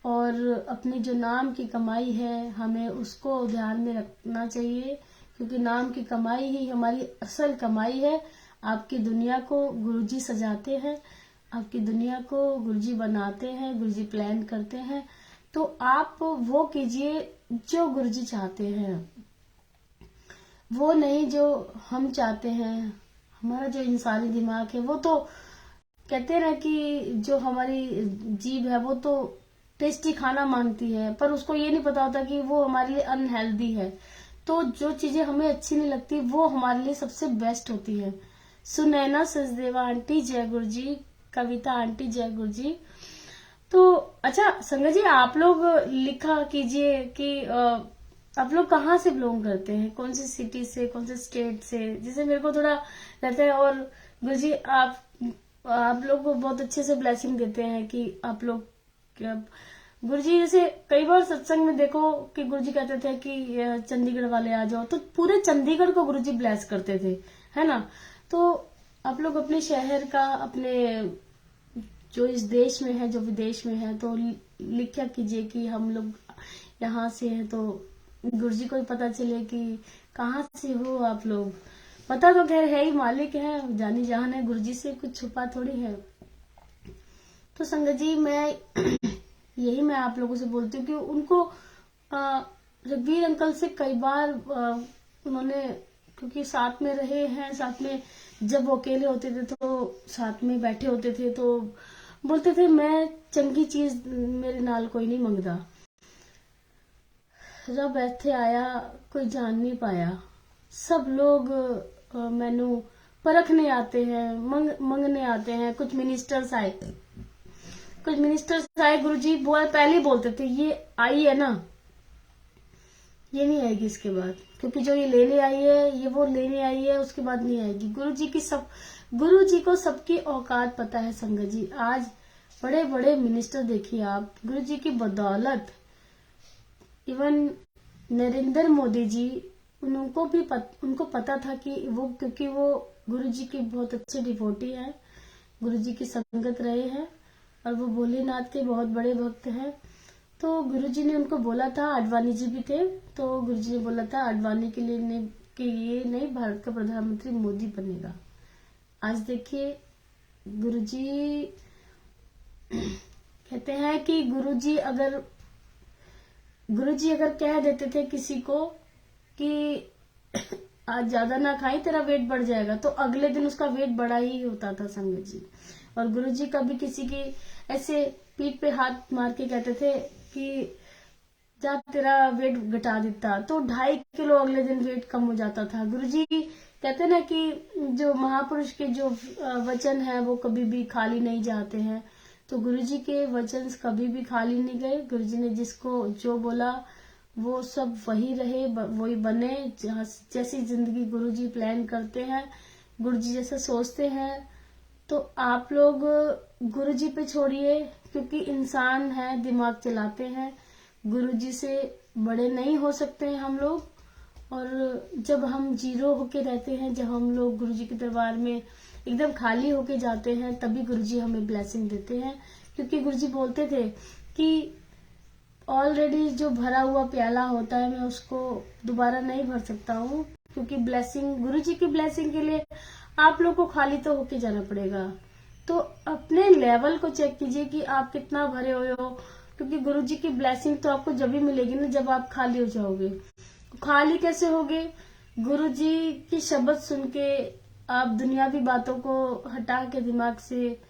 और अपनी जो नाम की कमाई है हमें उसको ध्यान में रखना चाहिए, क्योंकि नाम की कमाई ही हमारी असल कमाई है। आपकी दुनिया को गुरुजी सजाते हैं, आपकी दुनिया को गुरुजी बनाते हैं, गुरुजी प्लान करते हैं। तो आप वो कीजिए जो गुरुजी चाहते हैं, वो नहीं जो हम चाहते हैं। हमारा जो इंसानी दिमाग है वो तो कहते हैं ना कि जो हमारी जीभ है वो तो टेस्टी खाना मांगती है, पर उसको ये नहीं पता होता कि वो हमारे लिए अनहेल्दी है। तो जो चीजें हमें अच्छी नहीं लगती वो हमारे लिए सबसे बेस्ट होती है। सुनैना सचदेवा आंटी जय गुरुजी, कविता आंटी जय गुरुजी। तो अच्छा संगत जी, आप लोग लिखा कीजिए कि आप लोग कहाँ से बिलोंग करते हैं, कौन सी सिटी से, कौन से स्टेट से, जिससे मेरे को थोड़ा रहता है। और गुरुजी आप लोग को बहुत अच्छे से ब्लेसिंग देते हैं कि आप लोग, गुरुजी जैसे कई बार सत्संग में देखो कि गुरुजी कहते थे कि चंडीगढ़ वाले आ जाओ, तो पूरे चंडीगढ़ को गुरुजी ब्लेस करते थे, है ना। तो आप लोग अपने शहर का, अपने जो इस देश में है, जो विदेश में है, तो लिखा कीजिए कि हम लोग यहाँ से हैं, तो गुरुजी को भी पता चले कि कहाँ से हो आप लोग। पता तो खैर है ही, मालिक है, जानी जहान है, गुरुजी से कुछ छुपा थोड़ी है। तो संगत जी यही मैं आप लोगों से बोलती हूँ कि उनको रघुवीर अंकल से कई बार उन्होंने, क्योंकि साथ में रहे हैं, साथ में जब वो अकेले होते थे तो साथ में बैठे होते थे, तो बोलते थे मैं चंगी चीज मेरे नाल कोई नहीं मंगदा। रब ਇੱਥੇ आया कोई जान नहीं पाया। सब लोग मैनू परखने आते हैं, मंगने आते हैं। कुछ मिनिस्टर्स आए गुरुजी पहले ही बोलते थे ये आई है ना, ये नहीं आएगी इसके बाद, क्योंकि जो ये लेने आई है, ये वो लेने आई है, उसके बाद नहीं आएगी। गुरुजी को सबकी औकात पता है संगत जी। आज बड़े बड़े मिनिस्टर देखिए आप, गुरुजी की बदौलत, इवन नरेंद्र मोदी जी, उनको पता था कि वो, क्योंकि वो गुरुजी के बहुत अच्छे डिवोटी हैं, गुरुजी की संगत रहे हैं और वो भोलेनाथ के बहुत बड़े भक्त हैं। तो गुरुजी ने उनको बोला था, आडवाणी जी भी थे, तो गुरुजी ने बोला था आडवाणी के लिए कि ये नहीं, भारत का प्रधानमंत्री मोदी बनेगा। आज देखिए गुरुजी कहते हैं कि गुरुजी अगर कह देते थे किसी को कि आज ज्यादा ना खाई, तेरा वेट बढ़ जाएगा, तो अगले दिन उसका वेट बढ़ा ही होता था संगत जी। और गुरुजी कभी किसी की ऐसे पीठ पे हाथ मार के कहते थे कि जा तेरा वेट घटा देता, तो 2.5 किलो अगले दिन वेट कम हो जाता था। गुरुजी कहते ना कि जो महापुरुष के जो वचन है वो कभी भी खाली नहीं जाते हैं, तो गुरुजी के वचन कभी भी खाली नहीं गए। गुरुजी ने जिसको जो बोला वो सब वही रहे, वही बने। जैसी जिंदगी गुरुजी प्लान करते हैं, गुरुजी जैसा सोचते हैं, तो आप लोग गुरुजी पे छोड़िए, क्योंकि इंसान है, दिमाग चलाते हैं। गुरुजी से बड़े नहीं हो सकते हैं हम लोग। और जब हम जीरो होके रहते हैं, जब हम लोग गुरुजी के दरबार में एकदम खाली होके जाते हैं, तभी गुरुजी हमें ब्लेसिंग देते हैं। क्योंकि गुरुजी बोलते थे कि ऑलरेडी जो भरा हुआ प्याला होता है, मैं उसको दोबारा नहीं भर सकता हूँ, क्योंकि ब्लेसिंग, गुरुजी की ब्लेसिंग के लिए आप लोग को खाली तो होके जाना पड़ेगा। तो अपने लेवल को चेक कीजिए कि आप कितना भरे हुए हो, क्योंकि गुरुजी की ब्लेसिंग तो आपको जब भी मिलेगी ना, जब आप खाली हो जाओगे। खाली कैसे होगे? गुरुजी की शब्द सुन के आप दुनियावी बातों को हटा के दिमाग से,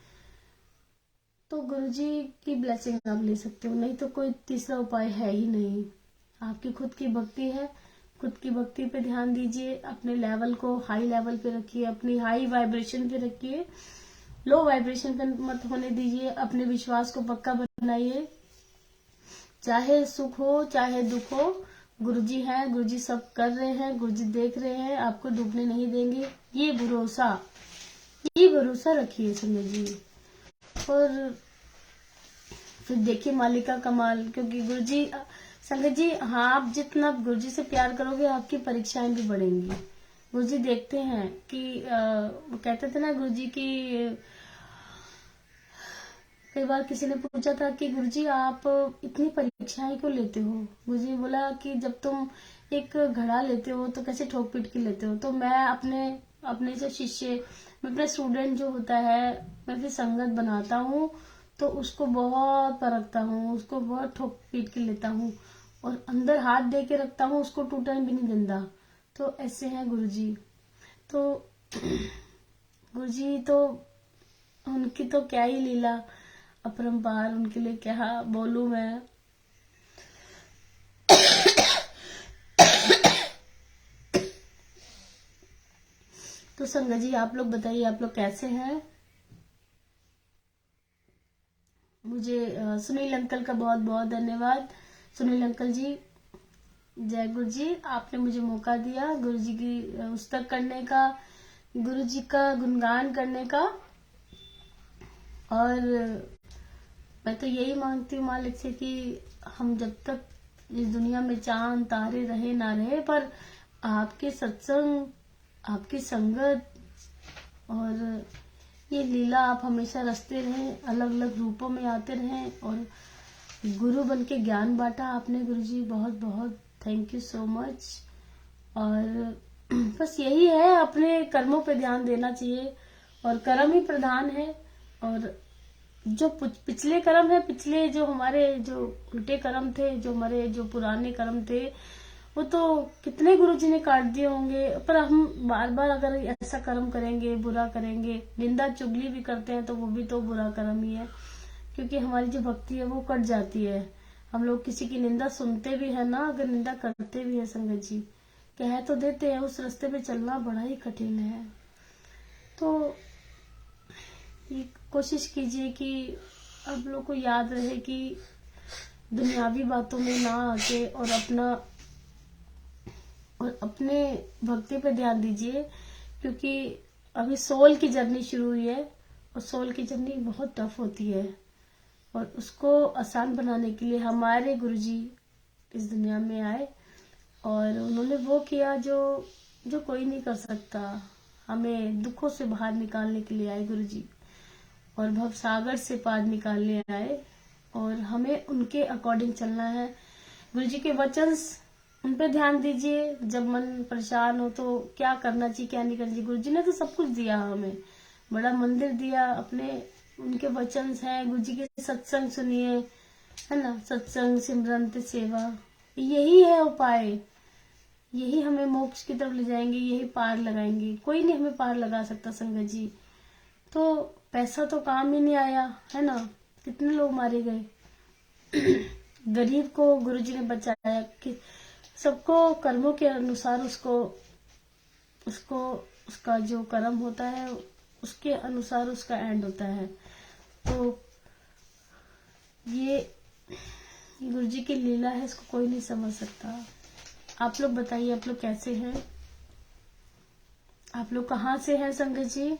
तो गुरुजी की ब्लेसिंग आप ले सकते हो, नहीं तो कोई तीसरा उपाय है ही नहीं। आपकी खुद की भक्ति है, खुद की भक्ति पे ध्यान दीजिए, अपने लेवल को हाई लेवल पे रखिए, अपनी हाई वाइब्रेशन पे रखिए, लो वाइब्रेशन पे मत होने दीजिए। अपने विश्वास को पक्का बनाइए, चाहे सुख हो चाहे दुख हो, गुरुजी हैं, गुरुजी सब कर रहे हैं, गुरुजी देख रहे हैं, आपको डूबने नहीं देंगे। ये भरोसा रखिए संगत जी। और फिर देखिए मालिक का कमाल, क्योंकि गुरुजी संगत जी, हाँ, आप जितना गुरुजी से प्यार करोगे, आपकी परीक्षाएं भी बढ़ेंगी। गुरुजी देखते हैं कि वो कहते थे ना गुरुजी की, कई बार किसी ने पूछा था कि गुरुजी आप इतनी परीक्षाएं क्यों लेते हो? गुरुजी ने बोला कि जब तुम एक घड़ा लेते हो तो कैसे ठोक पीट के लेते हो, तो मैं अपने जो शिष्य, मैं अपना स्टूडेंट जो होता है, मैं फिर संगत बनाता हूँ, तो उसको बहुत परखता हूँ, उसको बहुत ठोक पीट के लेता हूँ और अंदर हाथ दे के रखता हूँ, उसको टूटने भी नहीं देता। तो ऐसे हैं गुरुजी। तो गुरुजी तो, उनकी तो क्या ही लीला अपरंपार, उनके लिए क्या बोलूं मैं। तो संगत जी, आप लोग बताइए, आप लोग कैसे हैं? मुझे सुनील अंकल का बहुत बहुत धन्यवाद। सुनील अंकल जी, जय गुरु जी, आपने मुझे मौका दिया गुरु जी की उस्तक करने का, गुरु जी का गुणगान करने का। और मैं तो यही मांगती हूँ मालिक से कि हम जब तक इस दुनिया में चांद तारे रहे ना रहे, पर आपके सत्संग, आपकी संगत और ये लीला आप हमेशा रचते रहें, अलग अलग रूपों में आते रहें और गुरु बन के ज्ञान बांटा आपने गुरुजी, बहुत बहुत थैंक यू सो मच। और बस यही है, अपने कर्मों पे ध्यान देना चाहिए और कर्म ही प्रधान है। और जो पिछले कर्म है, पिछले जो हमारे जो उल्टे कर्म थे, जो हमारे जो पुराने कर्म थे, वो तो कितने गुरुजी ने काट दिए होंगे। पर हम बार बार अगर ऐसा कर्म करेंगे, बुरा करेंगे, निंदा चुगली भी करते हैं, तो वो भी तो बुरा कर्म ही है, क्योंकि हमारी जो भक्ति है वो कट जाती है। हम लोग किसी की निंदा सुनते भी है ना, अगर निंदा करते भी है, संगत जी कह तो देते हैं, उस रास्ते पे चलना बड़ा ही कठिन है। तो ये कोशिश कीजिए कि आप लोग को याद रहे कि दुनियावी बातों में ना आके और अपने भक्ति पे ध्यान दीजिए, क्योंकि अभी सोल की जर्नी शुरू हुई है और सोल की जर्नी बहुत टफ होती है और उसको आसान बनाने के लिए हमारे गुरुजी इस दुनिया में आए और उन्होंने वो किया जो कोई नहीं कर सकता। हमें दुखों से बाहर निकालने के लिए आए गुरुजी और भवसागर से पार निकालने आए और हमें उनके अकॉर्डिंग चलना है। गुरुजी के वचन उन पे ध्यान दीजिए। जब मन परेशान हो तो क्या करना चाहिए, क्या नहीं करना चाहिए, गुरुजी ने तो सब कुछ दिया, हमें बड़ा मंदिर दिया, अपने उनके वचन हैं। गुरुजी के सत्संग सुनिए, है ना, सत्संग सिमरन सेवा, यही है उपाय, यही हमें मोक्ष की तरफ ले जाएंगे, यही पार लगाएंगे। कोई नहीं हमें पार लगा सकता संगत जी। तो पैसा तो काम ही नहीं आया, है ना, कितने लोग मारे गए। गरीब को गुरुजी ने बचाया कि सबको कर्मों के अनुसार उसको उसका जो कर्म होता है उसके अनुसार उसका एंड होता है। तो ये गुरुजी की लीला है, इसको कोई नहीं समझ सकता। आप लोग बताइए, आप लोग कैसे हैं, आप लोग कहाँ से हैं संगत जी?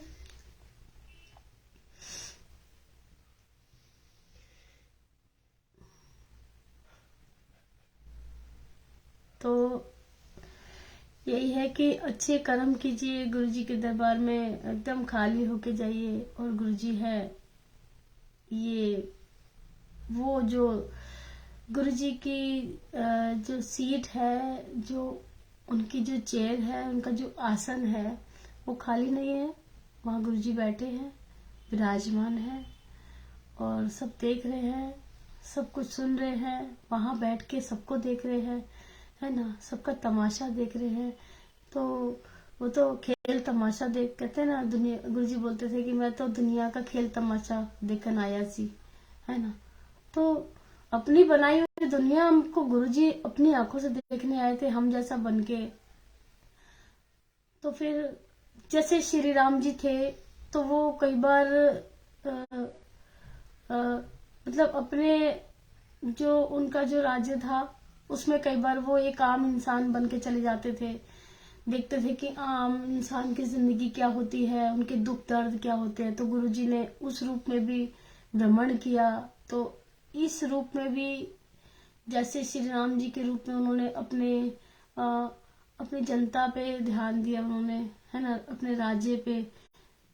तो यही है कि अच्छे कर्म कीजिए, गुरुजी के दरबार में एकदम खाली होके जाइए और गुरुजी है ये वो जो गुरुजी की जो सीट है, जो उनकी जो चेयर है, उनका जो आसन है वो खाली नहीं है, वहाँ गुरुजी बैठे हैं, विराजमान है और सब देख रहे हैं, सब कुछ सुन रहे हैं, वहाँ बैठ के सबको देख रहे हैं, है ना, सबका तमाशा देख रहे हैं। तो वो तो खेल तमाशा देख, कहते हैं ना, दुनिया, गुरुजी बोलते थे कि मैं तो दुनिया का खेल तमाशा देखने आया सी, है ना। तो अपनी बनाई हुई दुनिया हमको गुरुजी अपनी आंखों से देखने आए थे, हम जैसा बनके। तो फिर जैसे श्री राम जी थे, तो वो कई बार मतलब अपने जो उनका जो राज्य था उसमें कई बार वो एक आम इंसान बन के चले जाते थे, देखते थे कि आम इंसान की जिंदगी क्या होती है, उनके दुख दर्द क्या होते हैं। तो गुरुजी ने उस रूप में भी भ्रमण किया। तो इस रूप में भी जैसे श्री राम जी के रूप में उन्होंने अपनी जनता पे ध्यान दिया, उन्होंने, है ना, अपने राज्य पे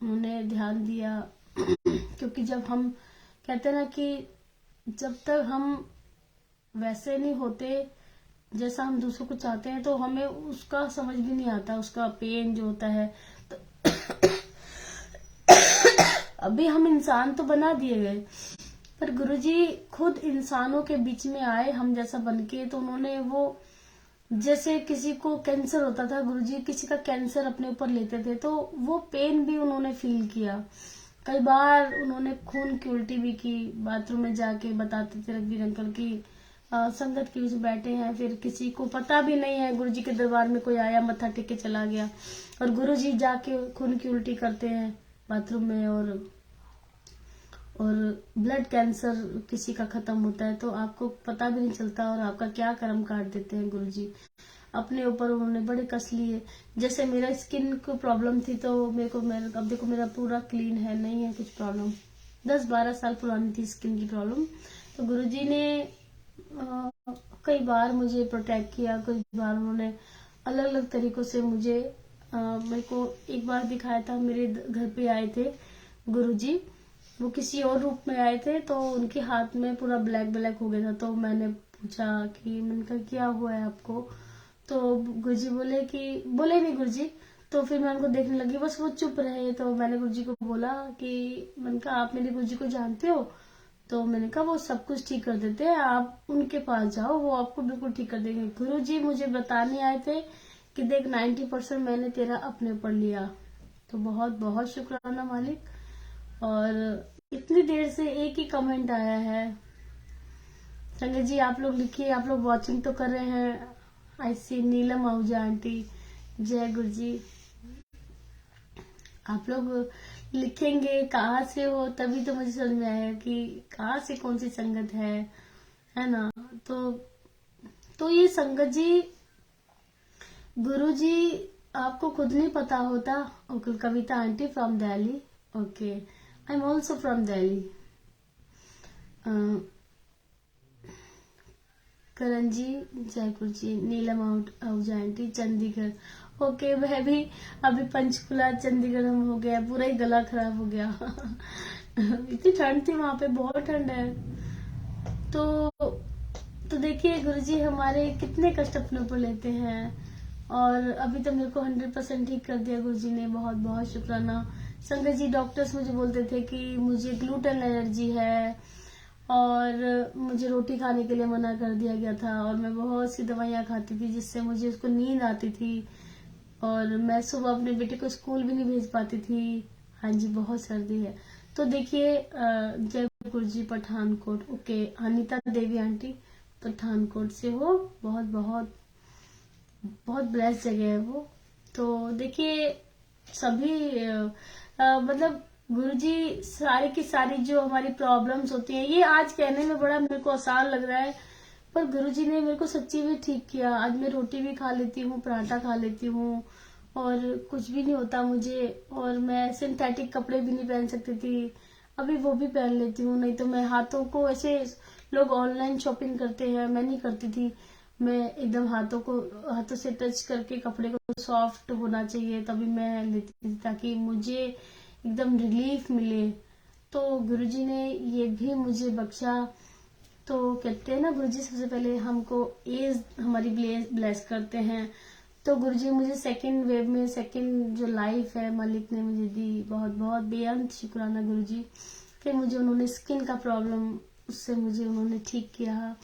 उन्होंने ध्यान दिया। क्योंकि जब हम कहते हैं ना कि जब तक हम वैसे नहीं होते जैसा हम दूसरों को चाहते हैं, तो हमें उसका समझ भी नहीं आता, उसका पेन जो होता है। तो अभी हम इंसान तो बना दिए गए, पर गुरुजी खुद इंसानों के बीच में आए हम जैसा बनके। तो उन्होंने वो, जैसे किसी को कैंसर होता था, गुरुजी किसी का कैंसर अपने ऊपर लेते थे, तो वो पेन भी उन्होंने फील किया। कई बार उन्होंने खून की उल्टी भी की, बाथरूम में जाके बताते थे रघुवीर अंकल की संगत के बीच बैठे हैं, फिर किसी को पता भी नहीं है, गुरुजी के दरबार में कोई आया, मत्था टेक के चला गया और गुरुजी जाके खून की उल्टी करते हैं बाथरूम में, और ब्लड कैंसर किसी का खत्म होता है, तो आपको पता भी नहीं चलता और आपका क्या कर्म काट देते हैं गुरुजी। अपने ऊपर उन्होंने बड़े कष्ट लिए। जैसे मेरा स्किन को प्रॉब्लम थी, तो अब देखो मेरा पूरा क्लीन है, नहीं है कुछ प्रॉब्लम। 10-12 साल पुरानी थी स्किन की प्रॉब्लम। तो गुरुजी ने कई बार मुझे प्रोटेक्ट किया, कई बार उन्होंने अलग अलग तरीकों से मुझे मेरे को एक बार दिखाया था, मेरे घर पे आए थे गुरुजी वो किसी और रूप में आए थे, तो उनके हाथ में पूरा ब्लैक ब्लैक हो गया था। तो मैंने पूछा कि मैंने कहा क्या हुआ है आपको? तो गुरुजी बोले नहीं गुरुजी। तो फिर मैं उनको देखने लगी, बस वो चुप रहे। तो मैंने गुरुजी को बोला कि मैंने कहा आप मेरे गुरुजी को जानते हो? तो मैंने कहा वो सब कुछ ठीक कर देते हैं, आप उनके पास जाओ, वो आपको बिल्कुल ठीक कर देंगे। गुरुजी मुझे बताने आए थे कि देख 90% मैंने तेरा अपने ऊपर लिया। तो बहुत बहुत शुक्राना मालिक। और इतनी देर से एक ही कमेंट आया है। संगत जी आप लोग लिखिए, आप लोग वॉचिंग तो कर रहे हैं। आई सी नीलम आहूजा आंटी, जय गुरु जी। आप लोग लिखेंगे कहाँ से हो, तभी तो मुझे समझ में आया कि कहाँ से कौन सी संगत है ना। तो ये संगत जी, गुरु जी आपको खुद नहीं पता होता। Okay, Kavita aunty from Delhi. Okay, I am also from Delhi. Karan ji, Jaipur ji. Neelam Ahuja aunty, Chandigarh. Okay, वह भी अभी पंचकुला चंडीगढ़ हम हो गया, पूरा ही गला खराब हो गया। इतनी ठंड थी वहां पे, बहुत ठंड है। तो देखिए गुरुजी हमारे कितने कष्ट अपने ऊपर लेते हैं। और अभी तो मेरे को 100% ठीक कर दिया गुरुजी ने, बहुत बहुत शुक्राना। संगत जी डॉक्टर्स मुझे बोलते थे कि मुझे ग्लूटेन एलर्जी है और मुझे रोटी खाने के लिए मना कर दिया गया था, और मैं बहुत सी दवाइयां खाती थी जिससे मुझे उसको नींद आती थी, और मैं सुबह अपने बेटे को स्कूल भी नहीं भेज पाती थी। हाँ जी, बहुत सर्दी है। तो देखिए जय गुरु जी पठानकोट। ओके, अनिता देवी आंटी पठानकोट से हो, बहुत बहुत बहुत ब्लेस्ड जगह है वो। तो देखिए सभी मतलब गुरुजी सारी की सारी जो हमारी प्रॉब्लम्स होती हैं, ये आज कहने में बड़ा मेरे को आसान लग रहा है, पर गुरुजी ने मेरे को सच्ची में ठीक किया। आज मैं रोटी भी खा लेती हूँ, पराठा खा लेती हूँ, और कुछ भी नहीं होता मुझे। और मैं सिंथेटिक कपड़े भी नहीं पहन सकती थी, अभी वो भी पहन लेती हूँ। नहीं तो मैं हाथों को ऐसे, लोग ऑनलाइन शॉपिंग करते हैं, मैं नहीं करती थी। मैं एकदम हाथों से टच करके कपड़े को सॉफ्ट होना चाहिए तभी मैं लेती थी, ताकि मुझे एकदम रिलीफ मिले। तो गुरुजी ने ये भी मुझे बख्शा। तो कहते हैं ना गुरुजी सबसे पहले हमको एज हमारी ब्लेस करते हैं। तो गुरुजी मुझे सेकंड वेव में सेकंड जो लाइफ है मालिक ने मुझे दी, बहुत बहुत बेअंत शुक्राना गुरुजी। फिर मुझे उन्होंने स्किन का प्रॉब्लम, उससे मुझे उन्होंने ठीक किया,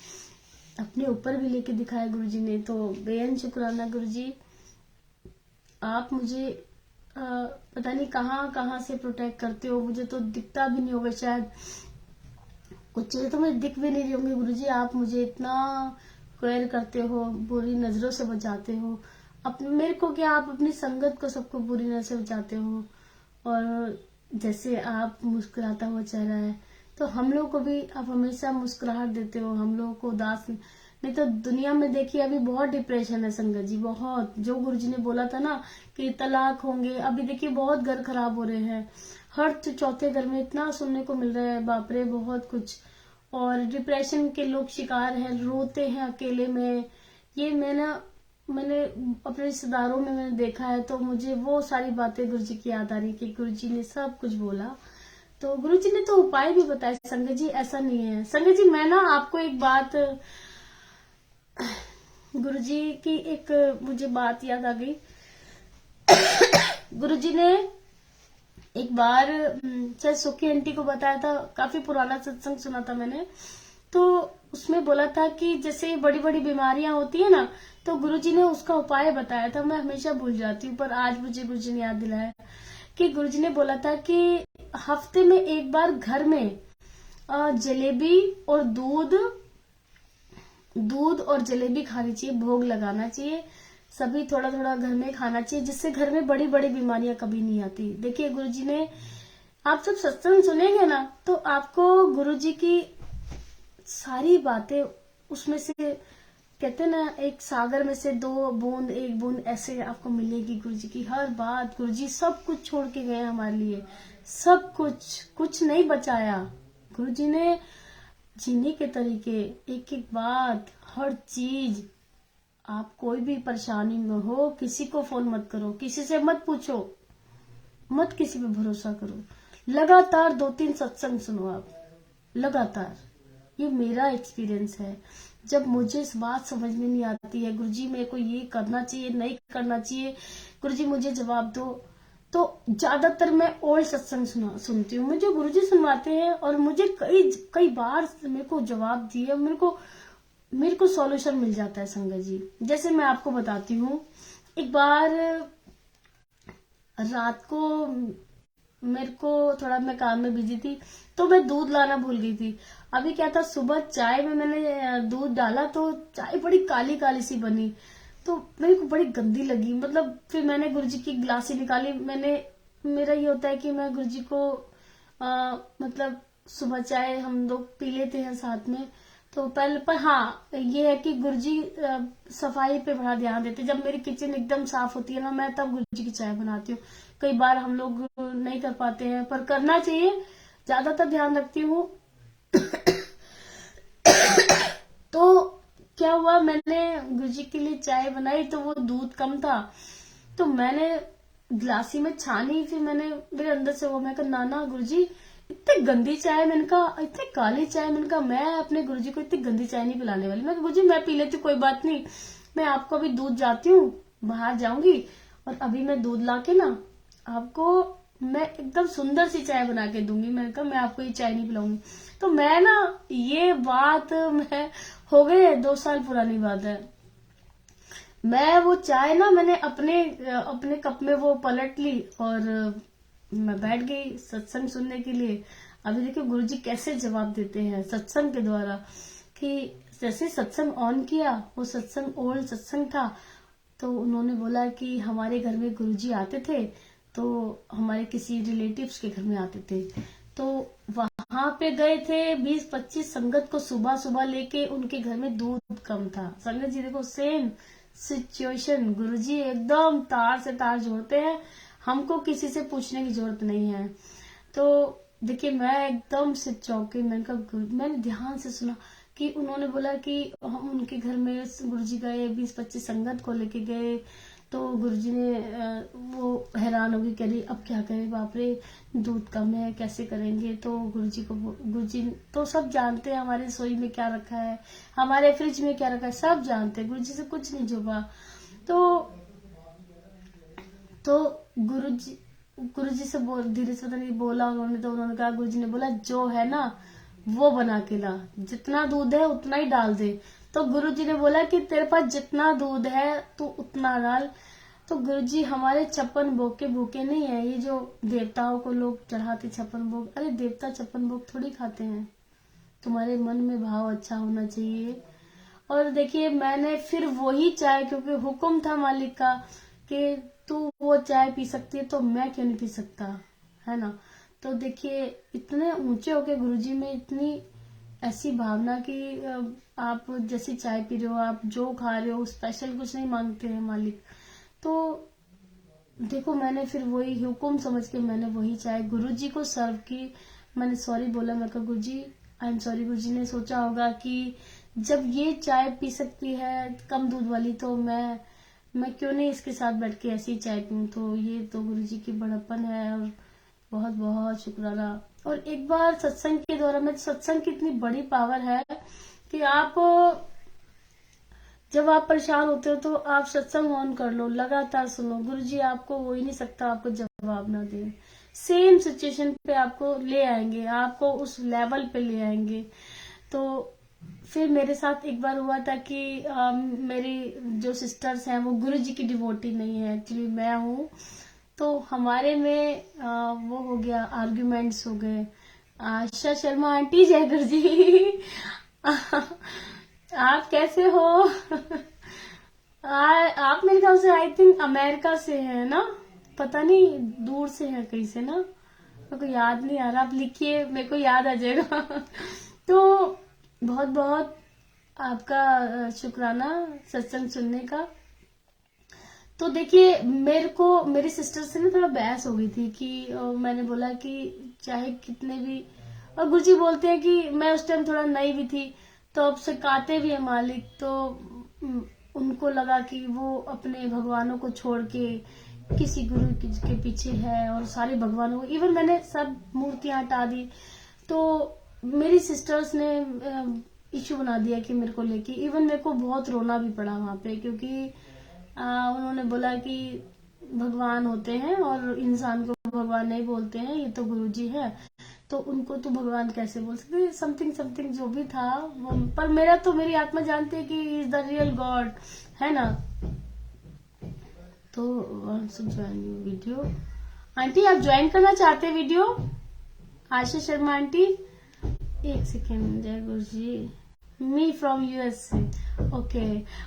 अपने ऊपर भी लेके दिखाया गुरुजी ने। तो बेअंत शुक्राना गुरुजी, आप मुझे पता नहीं कहाँ कहाँ से प्रोटेक्ट करते हो, मुझे तो दिखता भी नहीं होगा शायद, कुछ चीजें तो मुझे दिख भी नहीं रही होंगी गुरुजी। आप मुझे इतना केयर करते हो, बुरी नजरों से बचाते हो। मेरे को क्या, आप अपनी संगत को सबको बुरी नजर से बचाते हो। और जैसे आप मुस्कुराता हुआ चेहरा है, तो हम लोग को भी आप हमेशा मुस्कुराहट देते हो, हम लोगों को उदास नहीं। तो दुनिया में देखिए अभी बहुत डिप्रेशन है संगत जी, बहुत। जो गुरुजी ने बोला था ना कि तलाक होंगे, अभी देखिए बहुत घर खराब हो रहे हैं, हर चौथे घर में इतना सुनने को मिल रहा है, बाप रे बहुत कुछ। और डिप्रेशन के लोग शिकार हैं, रोते हैं अकेले में। ये मैंने अपने रिश्तेदारों में मैंने देखा है। तो मुझे वो सारी बातें गुरुजी की याद आ रही कि गुरुजी ने सब कुछ बोला। तो गुरुजी ने तो उपाय भी बताए संगत जी, ऐसा नहीं है। संगत जी मैं ना आपको एक बात, गुरुजी की एक मुझे बात याद आ गई। गुरुजी ने एक बार शायद सुखी आंटी को बताया था, काफी पुराना सत्संग सुना था मैंने। तो उसमें बोला था कि जैसे बड़ी बड़ी बीमारियां होती है ना, तो गुरुजी ने उसका उपाय बताया था। मैं हमेशा भूल जाती हूँ, पर आज मुझे गुरुजी ने याद दिलाया कि गुरुजी ने बोला था कि हफ्ते में एक बार घर में जलेबी और दूध और जलेबी खानी चाहिए, भोग लगाना चाहिए, सभी थोड़ा थोड़ा घर में खाना चाहिए, जिससे घर में बड़ी बड़ी बीमारियां कभी नहीं आती। देखिए गुरुजी ने, आप सब सत्संग सुनेंगे ना तो आपको गुरुजी की सारी बातें उसमें से, कहते हैं ना एक सागर में से दो बूंद एक बूंद, ऐसे आपको मिलेगी गुरुजी की हर बात। गुरुजी सब कुछ छोड़ के गए हमारे लिए, सब कुछ नहीं बचाया। गुरुजी ने जीने के तरीके, एक एक बात, हर चीज। आप कोई भी परेशानी में हो, किसी को फोन मत करो, किसी से मत पूछो, मत किसी पे भरोसा करो, लगातार 2-3 सत्संग सुनो आप, लगातार। ये मेरा एक्सपीरियंस है। जब मुझे इस बात समझ में नहीं आती है, गुरुजी मेरे को ये करना चाहिए नहीं करना चाहिए, गुरुजी मुझे जवाब दो, तो ज्यादातर मैं ओल्ड सत्संग सुनती हूँ। मुझे गुरुजी सुनवाते हैं और मुझे कई कई बार मेरे को जवाब दिए, मेरे को सॉल्यूशन मिल जाता है संगत जी। जैसे मैं आपको बताती हूँ, एक बार रात को मेरे को थोड़ा, मैं काम में बिजी थी, तो मैं दूध लाना भूल गई थी। अभी क्या था, सुबह चाय में मैंने दूध डाला तो चाय बड़ी काली काली सी बनी, तो मेरे को बड़ी गंदी लगी। मतलब फिर मैंने गुरुजी की गिलासी निकाली। मेरा ये होता है कि मैं गुरुजी को मतलब सुबह चाय हम लोग पी लेते हैं साथ में, तो पहले पर हाँ ये है कि गुरुजी सफाई पे बड़ा ध्यान देते। जब मेरी किचन एकदम साफ होती है ना, मैं तब गुरुजी की चाय बनाती हूँ। कई बार हम लोग नहीं कर पाते हैं, पर करना चाहिए, ज्यादातर ध्यान रखती हूँ। तो क्या हुआ, मैंने गुरुजी के लिए चाय बनाई तो वो दूध कम था, तो मैंने गिलासी में छानी। फिर मेरे अंदर से वो, मैं कहा नाना गुरुजी इतनी गंदी चाय, मैंने कहा इतनी काली चाय, मैंने कहा मैं अपने गुरुजी को इतनी गंदी चाय नहीं पिलाने वाली। मैं गुरुजी मैं पी लेती हूँ, कोई बात नहीं, मैं आपको अभी दूध जाती हूँ, बाहर जाऊंगी और अभी मैं दूध लाके ना आपको मैं एकदम सुंदर सी चाय बना के दूंगी। मैंने कहा मैं आपको ये चाय नहीं पिलाऊंगी। तो मैं ना, ये बात मैं हो गए 2 साल पुरानी बात है, मैं वो चाय ना मैंने अपने कप में वो पलट ली और मैं बैठ गई सत्संग सुनने के लिए। अभी देखिए गुरुजी कैसे जवाब देते हैं सत्संग के द्वारा, कि जैसे सत्संग ऑन किया, वो सत्संग ओल्ड सत्संग था, तो उन्होंने बोला कि हमारे घर में गुरुजी आते थे, तो हमारे किसी रिलेटिव्स के घर में आते थे, तो वहां पे गए थे 20-25 संगत को सुबह सुबह लेके, उनके घर में दूध कम था। संगत जी देखो सेम सिचुएशन, गुरुजी एकदम तार से तार जोड़ते हैं, हमको किसी से पूछने की जरूरत नहीं है। तो देखिए मैं एकदम से चौंकी, मैंने ध्यान से सुना कि उन्होंने बोला कि हम उनके घर में गुरुजी गए, 20-25 संगत को लेके गए, तो गुरुजी ने वो हैरान होगी, कह रही अब क्या करें, बाप रे दूध कम है कैसे करेंगे। तो गुरुजी तो सब जानते हैं, हमारे रसोई में क्या रखा है, हमारे फ्रिज में क्या रखा है, सब जानते हैं, गुरुजी से कुछ नहीं छुपा। तो गुरुजी से धीरे से पता नहीं बोला उन्होंने, तो उन्होंने कहा, गुरुजी ने बोला जो है ना वो बना के ला, जितना दूध है उतना ही डाल दे। तो गुरुजी ने बोला कि तेरे पास जितना दूध है तू उतना डाल। तो गुरुजी हमारे 56 भोग के भूखे नहीं है, ये जो देवताओं को लोग चढ़ाते 56 भोग, अरे देवता 56 भोग थोड़ी खाते हैं, तुम्हारे मन में भाव अच्छा होना चाहिए। और देखिए मैंने फिर वही चाय, क्योंकि हुक्म था मालिक का कि तू वो चाय पी सकती है, तो मैं क्यों नहीं पी सकता, है ना। तो देखिए इतने ऊंचे होके गुरुजी में इतनी ऐसी भावना कि आप जैसी चाय पी रहे हो, आप जो खा रहे हो, स्पेशल कुछ नहीं मांगते हैं मालिक। तो देखो मैंने फिर वही हुक्म समझ के मैंने वही चाय गुरुजी को सर्व की। मैंने सॉरी बोला, मैं कहा गुरुजी आई एम सॉरी। गुरुजी ने सोचा होगा कि जब ये चाय पी सकती है कम दूध वाली, तो मैं क्यों नहीं इसके साथ बैठ के ऐसी चाय पीऊं। तो ये तो गुरुजी की बड़प्पन है, और बहुत बहुत शुक्राना। और एक बार सत्संग के द्वारा, मैं सत्संग की इतनी बड़ी पावर है कि आप जब आप परेशान होते हो तो आप सत्संग ऑन कर लो, लगातार सुनो, गुरुजी आपको हो ही नहीं सकता आपको जवाब ना दे। सेम सिचुएशन पे आपको ले आएंगे, आपको उस लेवल पे ले आएंगे। तो फिर मेरे साथ एक बार हुआ था कि मेरी जो सिस्टर्स हैं वो गुरुजी की डिवोटी नहीं है, एक्चुअली मैं हूँ। तो हमारे में वो हो गया, आर्ग्यूमेंट्स हो गए। आशा शर्मा आंटी जय गुरुजी आप कैसे हो आप मेरे ख्याल से आई थिंक अमेरिका से है ना, पता नहीं दूर से है कहीं से ना, मेरे को याद नहीं आ रहा, आप लिखिए मेरे को याद आ जाएगा तो बहुत बहुत आपका शुक्राना सत्संग सुनने का। तो देखिए मेरे को मेरी सिस्टर से ना थोड़ा बहस हो गई थी कि मैंने बोला कि चाहे कितने भी, और गुरुजी बोलते हैं कि मैं उस टाइम थोड़ा नई भी थी, तो अब सिखाते भी है मालिक, तो उनको लगा कि वो अपने भगवानों को छोड़ के किसी गुरु के पीछे है और सारे भगवानों को, इवन मैंने सब मूर्तियां हटा दी। तो मेरी सिस्टर्स ने इशू बना दिया कि मेरे को लेके, इवन मेरे को बहुत रोना भी पड़ा वहां पे, क्योंकि उन्होंने बोला कि भगवान होते हैं और इंसान को भगवान नहीं बोलते हैं, ये तो गुरुजी है, तो उनको तो भगवान कैसे बोल सकते, समथिंग समथिंग जो भी था वो। पर मेरी आत्मा जानती है कि इज द रियल गॉड, है ना। तो ज्वाइन वीडियो। आंटी आप ज्वाइन करना चाहते हैं वीडियो? आशा शर्मा आंटी, एक सेकेंड। जय गुरु जी, मी फ्रॉम यूएसए। ओके,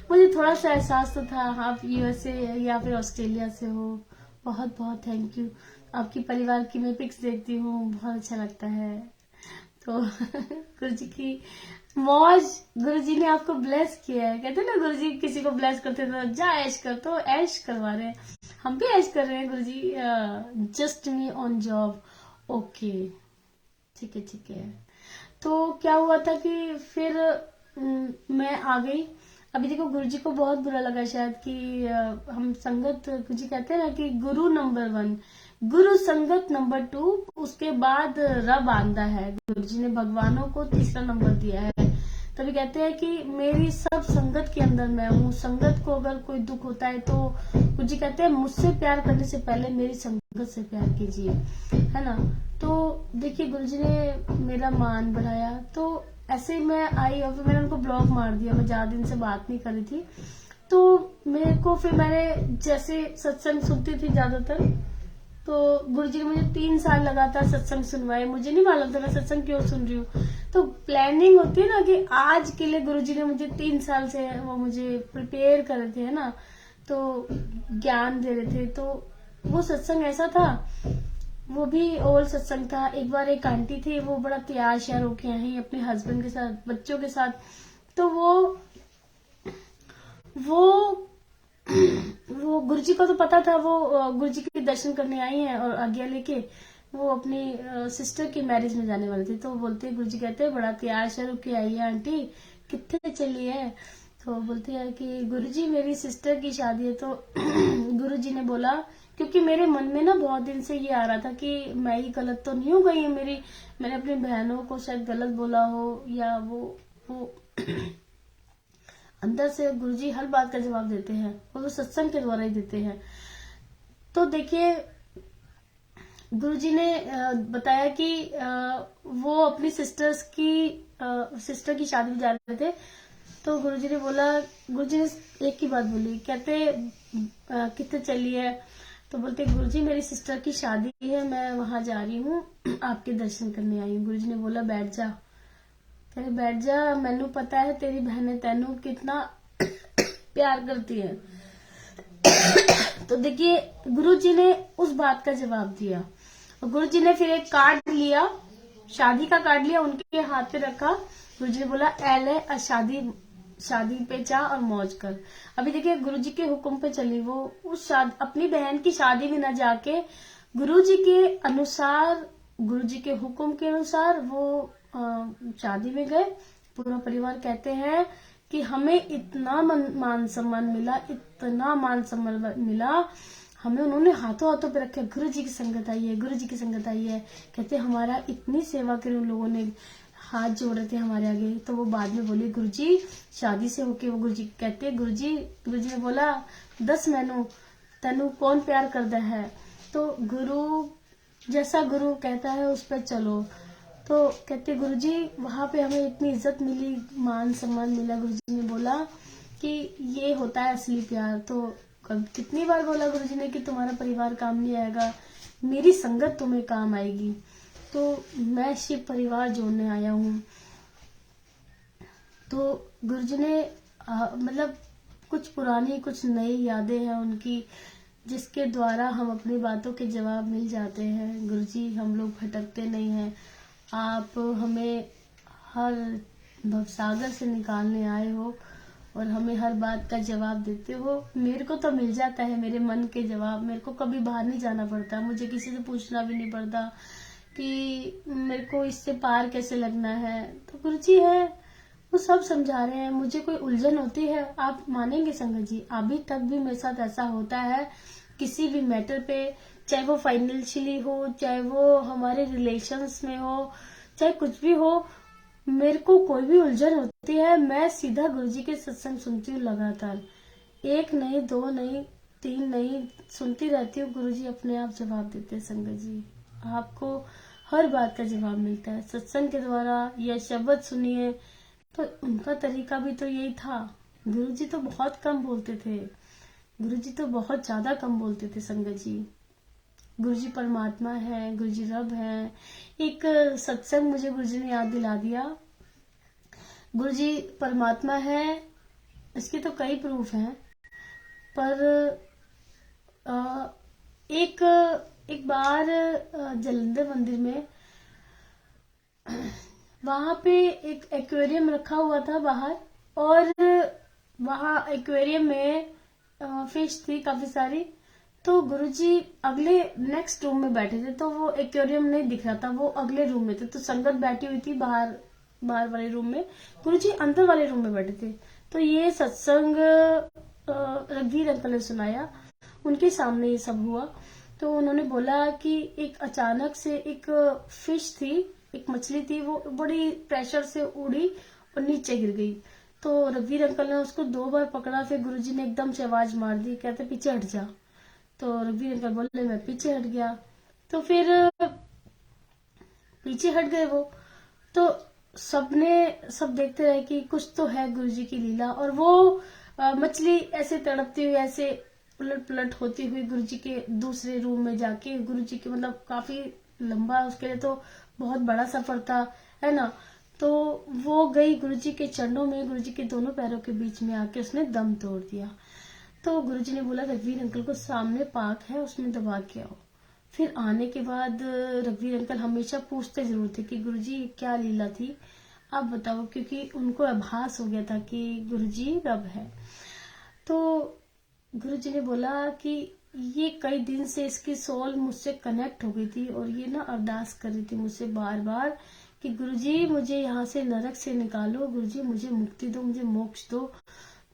मुझे थोड़ा सा एहसास तो था आप यूएसए या फिर ऑस्ट्रेलिया से हो। बहुत बहुत थैंक यू। आपकी परिवार की मैं पिक्स देखती हूँ, बहुत अच्छा लगता है। तो गुरु जी की मौज, गुरु जी ने आपको ब्लेस किया है। कहते हैं ना गुरु जी किसी को ब्लेस करते तो जा ऐश कर, तो ऐश करवा रहे हैं, हम भी ऐश कर रहे हैं guru ji. Just me on job. Okay, ठीक है ठीक है। तो क्या हुआ था कि फिर मैं आ गई। अभी देखो गुरुजी को बहुत बुरा लगा शायद कि हम संगत, गुरुजी कहते हैं ना कि गुरु नंबर 1, गुरु संगत नंबर 2, उसके बाद रब आंदा है। गुरुजी ने भगवानों को तीसरा नंबर दिया है। तभी कहते हैं कि मेरी सब संगत के अंदर मैं हूँ। संगत को अगर कोई दुख होता है तो गुरुजी कहते हैं मुझसे प्यार करने से पहले मेरी संगत से प्यार कीजिए, है ना। तो देखिए गुरुजी ने मेरा मान बढ़ाया। तो ऐसे ही मैं आई और फिर मैंने उनको ब्लॉक मार दिया। मैं ज्यादा दिन से बात नहीं कर रही थी। तो मेरे को फिर मैंने जैसे सत्संग सुनती थी ज्यादातर, तो गुरुजी ने मुझे 3 साल लगातार सत्संग सुनवाए। मुझे नहीं मालूम था मैं सत्संग क्यों सुन रही हूँ। तो प्लानिंग होती है ना कि आज के लिए गुरुजी ने मुझे 3 साल से वो मुझे प्रिपेयर कर रहे थे, है ना, तो ज्ञान दे रहे थे। तो वो सत्संग ऐसा था, वो भी ओल्ड सत्संग था। एक बार एक आंटी थी, वो बड़ा तैयार श्यार होके आई अपने हस्बैंड के साथ, बच्चों के साथ। तो वो गुरुजी को तो पता था, वो गुरुजी के दर्शन करने आई हैं और आज्ञा लेके वो अपनी सिस्टर की मैरिज में जाने वाले थे। तो बोलते गुरुजी कहते हैं बड़ा तैयार श्यार होके आई है आंटी, कितने चली है? तो बोलती है कि गुरुजी मेरी सिस्टर की शादी है। तो गुरुजी ने बोला, क्योंकि मेरे मन में ना बहुत दिन से ये आ रहा था कि मैं ही गलत तो नहीं हो गई है, मैंने अपनी बहनों को शायद गलत बोला हो, या वो अंदर से गुरुजी हर बात का जवाब देते हैं और वो सत्संग के द्वारा ही देते हैं। तो देखिए गुरुजी ने बताया कि वो अपनी सिस्टर की शादी में जा रहे थे। तो गुरुजी ने बोला, गुरुजी ने एक ही बात बोली, कहते कितने चली है? तो बोलते गुरुजी मेरी सिस्टर की शादी है, मैं वहां जा रही हूँ, आपके दर्शन करने आई हूँ। गुरुजी ने बोला बैठ जा। कहे बैठ जा, मैनू पता है तेरी बहने तेनू कितना प्यार करती है। तो देखिए गुरुजी ने उस बात का जवाब दिया। गुरुजी ने फिर एक कार्ड लिया, शादी का कार्ड लिया, उनके हाथ पे रखा। गुरुजी ने बोला एले शादी पे जा और मौज कर। अभी देखिए गुरुजी के हुक्म पे चली वो, उस अपनी बहन की शादी में न जाके गुरुजी के अनुसार, गुरुजी के हुक्म के अनुसार वो शादी में गए। पूरा परिवार कहते हैं कि हमें इतना मान सम्मान मिला, इतना मान सम्मान मिला, हमें उन्होंने हाथों हाथों पे रखे। गुरु जी की संगत आई है, गुरु जी की संगत आई है। कहते हमारा इतनी सेवा करी उन लोगों ने, हाथ जोड़ रहे थे हमारे आगे। तो वो बाद में बोली गुरु जी शादी से होके, वो गुरु जी कहते गुरु जी ने बोला 10 मैनू तेनू कौन प्यार करता है? तो गुरु जैसा गुरु कहता है उस पर चलो। तो कहते गुरुजी वहां पे हमें इतनी इज्जत मिली, मान सम्मान मिला। गुरुजी ने बोला कि ये होता है असली प्यार। तो कितनी बार बोला गुरुजी ने कि तुम्हारा परिवार काम नहीं आएगा, मेरी संगत तुम्हें काम आएगी। तो मैं शिव परिवार जोड़ने आया हूँ। तो गुरुजी ने मतलब कुछ पुरानी कुछ नई यादें हैं उनकी, जिसके द्वारा हम अपनी बातों के जवाब मिल जाते हैं। गुरुजी हम लोग भटकते नहीं हैं, आप हमें हर भवसागर से निकालने आए हो और हमें हर बात का जवाब देते हो। मेरे को तो मिल जाता है मेरे मन के जवाब, मेरे को कभी बाहर नहीं जाना पड़ता, मुझे किसी से पूछना भी नहीं पड़ता कि मेरे को इससे पार कैसे लगना है। तो गुरुजी है वो सब समझा रहे हैं। मुझे कोई उलझन होती है, आप मानेंगे संगत जी, अभी तक भी मेरे साथ ऐसा होता है किसी भी मैटर पे, चाहे वो फाइनेंशियली हो, चाहे वो हमारे रिलेशंस में हो, चाहे कुछ भी हो, मेरे को कोई भी उलझन होती है, मैं सीधा गुरुजी के सत्संग सुनती हूँ लगातार। एक नहीं, दो नहीं, तीन नहीं, सुनती रहती हूँ। गुरुजी अपने आप जवाब देते हैं। संगत जी, आपको हर बात का जवाब मिलता है सत्संग के द्वारा, या शब्द सुनिए। तो उनका तरीका भी तो यही था। गुरुजी तो बहुत कम बोलते थे, गुरुजी तो बहुत ज्यादा कम बोलते थे। संगत जी, गुरुजी परमात्मा है, गुरुजी रब है। एक सत्संग मुझे गुरुजी ने याद दिला दिया। गुरुजी परमात्मा है, इसके तो कई प्रूफ हैं, पर एक एक बार जलंधर मंदिर में, वहां पे एक एक्वेरियम रखा हुआ था बाहर, और वहां एक्वेरियम में फिश थी काफी सारी। तो गुरुजी अगले नेक्स्ट रूम में बैठे थे, तो वो एक्वेरियम नहीं दिख रहा था, वो अगले रूम में थे। तो संगत बैठी हुई थी बाहर वाले रूम में, गुरुजी अंदर वाले रूम में बैठे थे। तो ये सत्संग रघुवीर अंकल ने सुनाया, उनके सामने ये सब हुआ। तो उन्होंने बोला कि एक अचानक से एक फिश थी, एक मछली थी, वो बड़ी प्रेशर से उड़ी और नीचे गिर गई। तो रघुवीर अंकल ने उसको 2 बार पकड़ा, फिर गुरुजी ने एकदम से आवाज मार दी, कहते पीछे हट जा। तो रघुवीर अंकल बोले मैं पीछे हट गया। तो फिर पीछे हट गए वो। तो सब देखते रहे कि कुछ तो है गुरुजी की लीला। और वो मछली ऐसे तड़पती हुई, ऐसे उलट पुलट होती हुई गुरुजी के दूसरे रूम में जाके, गुरुजी के मतलब काफी लंबा, उसके लिए तो बहुत बड़ा सफर था, है ना। तो वो गई गुरुजी के चरणों में, गुरुजी के दोनों पैरों के बीच में आके उसने दम तोड़ दिया। तो गुरुजी ने बोला रघुवीर अंकल को सामने पाक है, उसमें दबा के आओ। फिर आने के बाद रघुवीर अंकल हमेशा पूछते जरूर थे कि गुरुजी क्या लीला थी, आप बताओ, क्योंकि उनको आभास हो गया था कि गुरुजी रब है। तो गुरुजी ने बोला कि ये कई दिन से इसकी सोल मुझसे कनेक्ट हो गई थी, और ये ना अरदास कर रही थी मुझसे बार बार कि गुरुजी मुझे यहाँ से नरक से निकालो, गुरुजी मुझे मुक्ति दो, मुझे मोक्ष दो।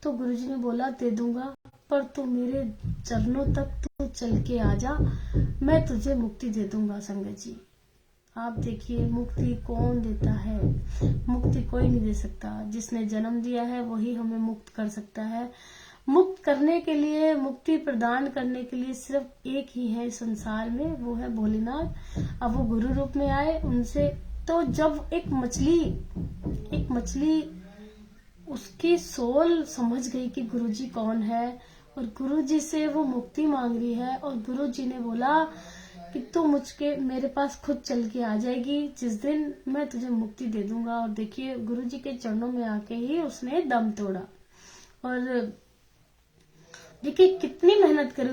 तो गुरुजी ने बोला दे दूंगा, पर तू मेरे चरणों तक तू चल के आ जा, मैं तुझे मुक्ति दे दूंगा। संगत जी, आप देखिए मुक्ति कौन देता है? मुक्ति कोई नहीं दे सकता, जिसने जन्म दिया है वही हमें मुक्त कर सकता है। मुक्त करने के लिए, मुक्ति प्रदान करने के लिए सिर्फ एक ही है संसार में, वो है भोलेनाथ। अब वो गुरु रूप में आए उनसे। तो जब एक मछली उसकी सोल समझ गई कि गुरुजी कौन है, और गुरुजी से वो मुक्ति मांग रही है, और गुरुजी ने बोला कि तू मेरे पास खुद चल के आ जाएगी, जिस दिन मैं तुझे मुक्ति दे दूंगा। और देखिए गुरुजी के चरणों में आके ही उसने दम तोड़ा। और देखिए कितनी मेहनत करी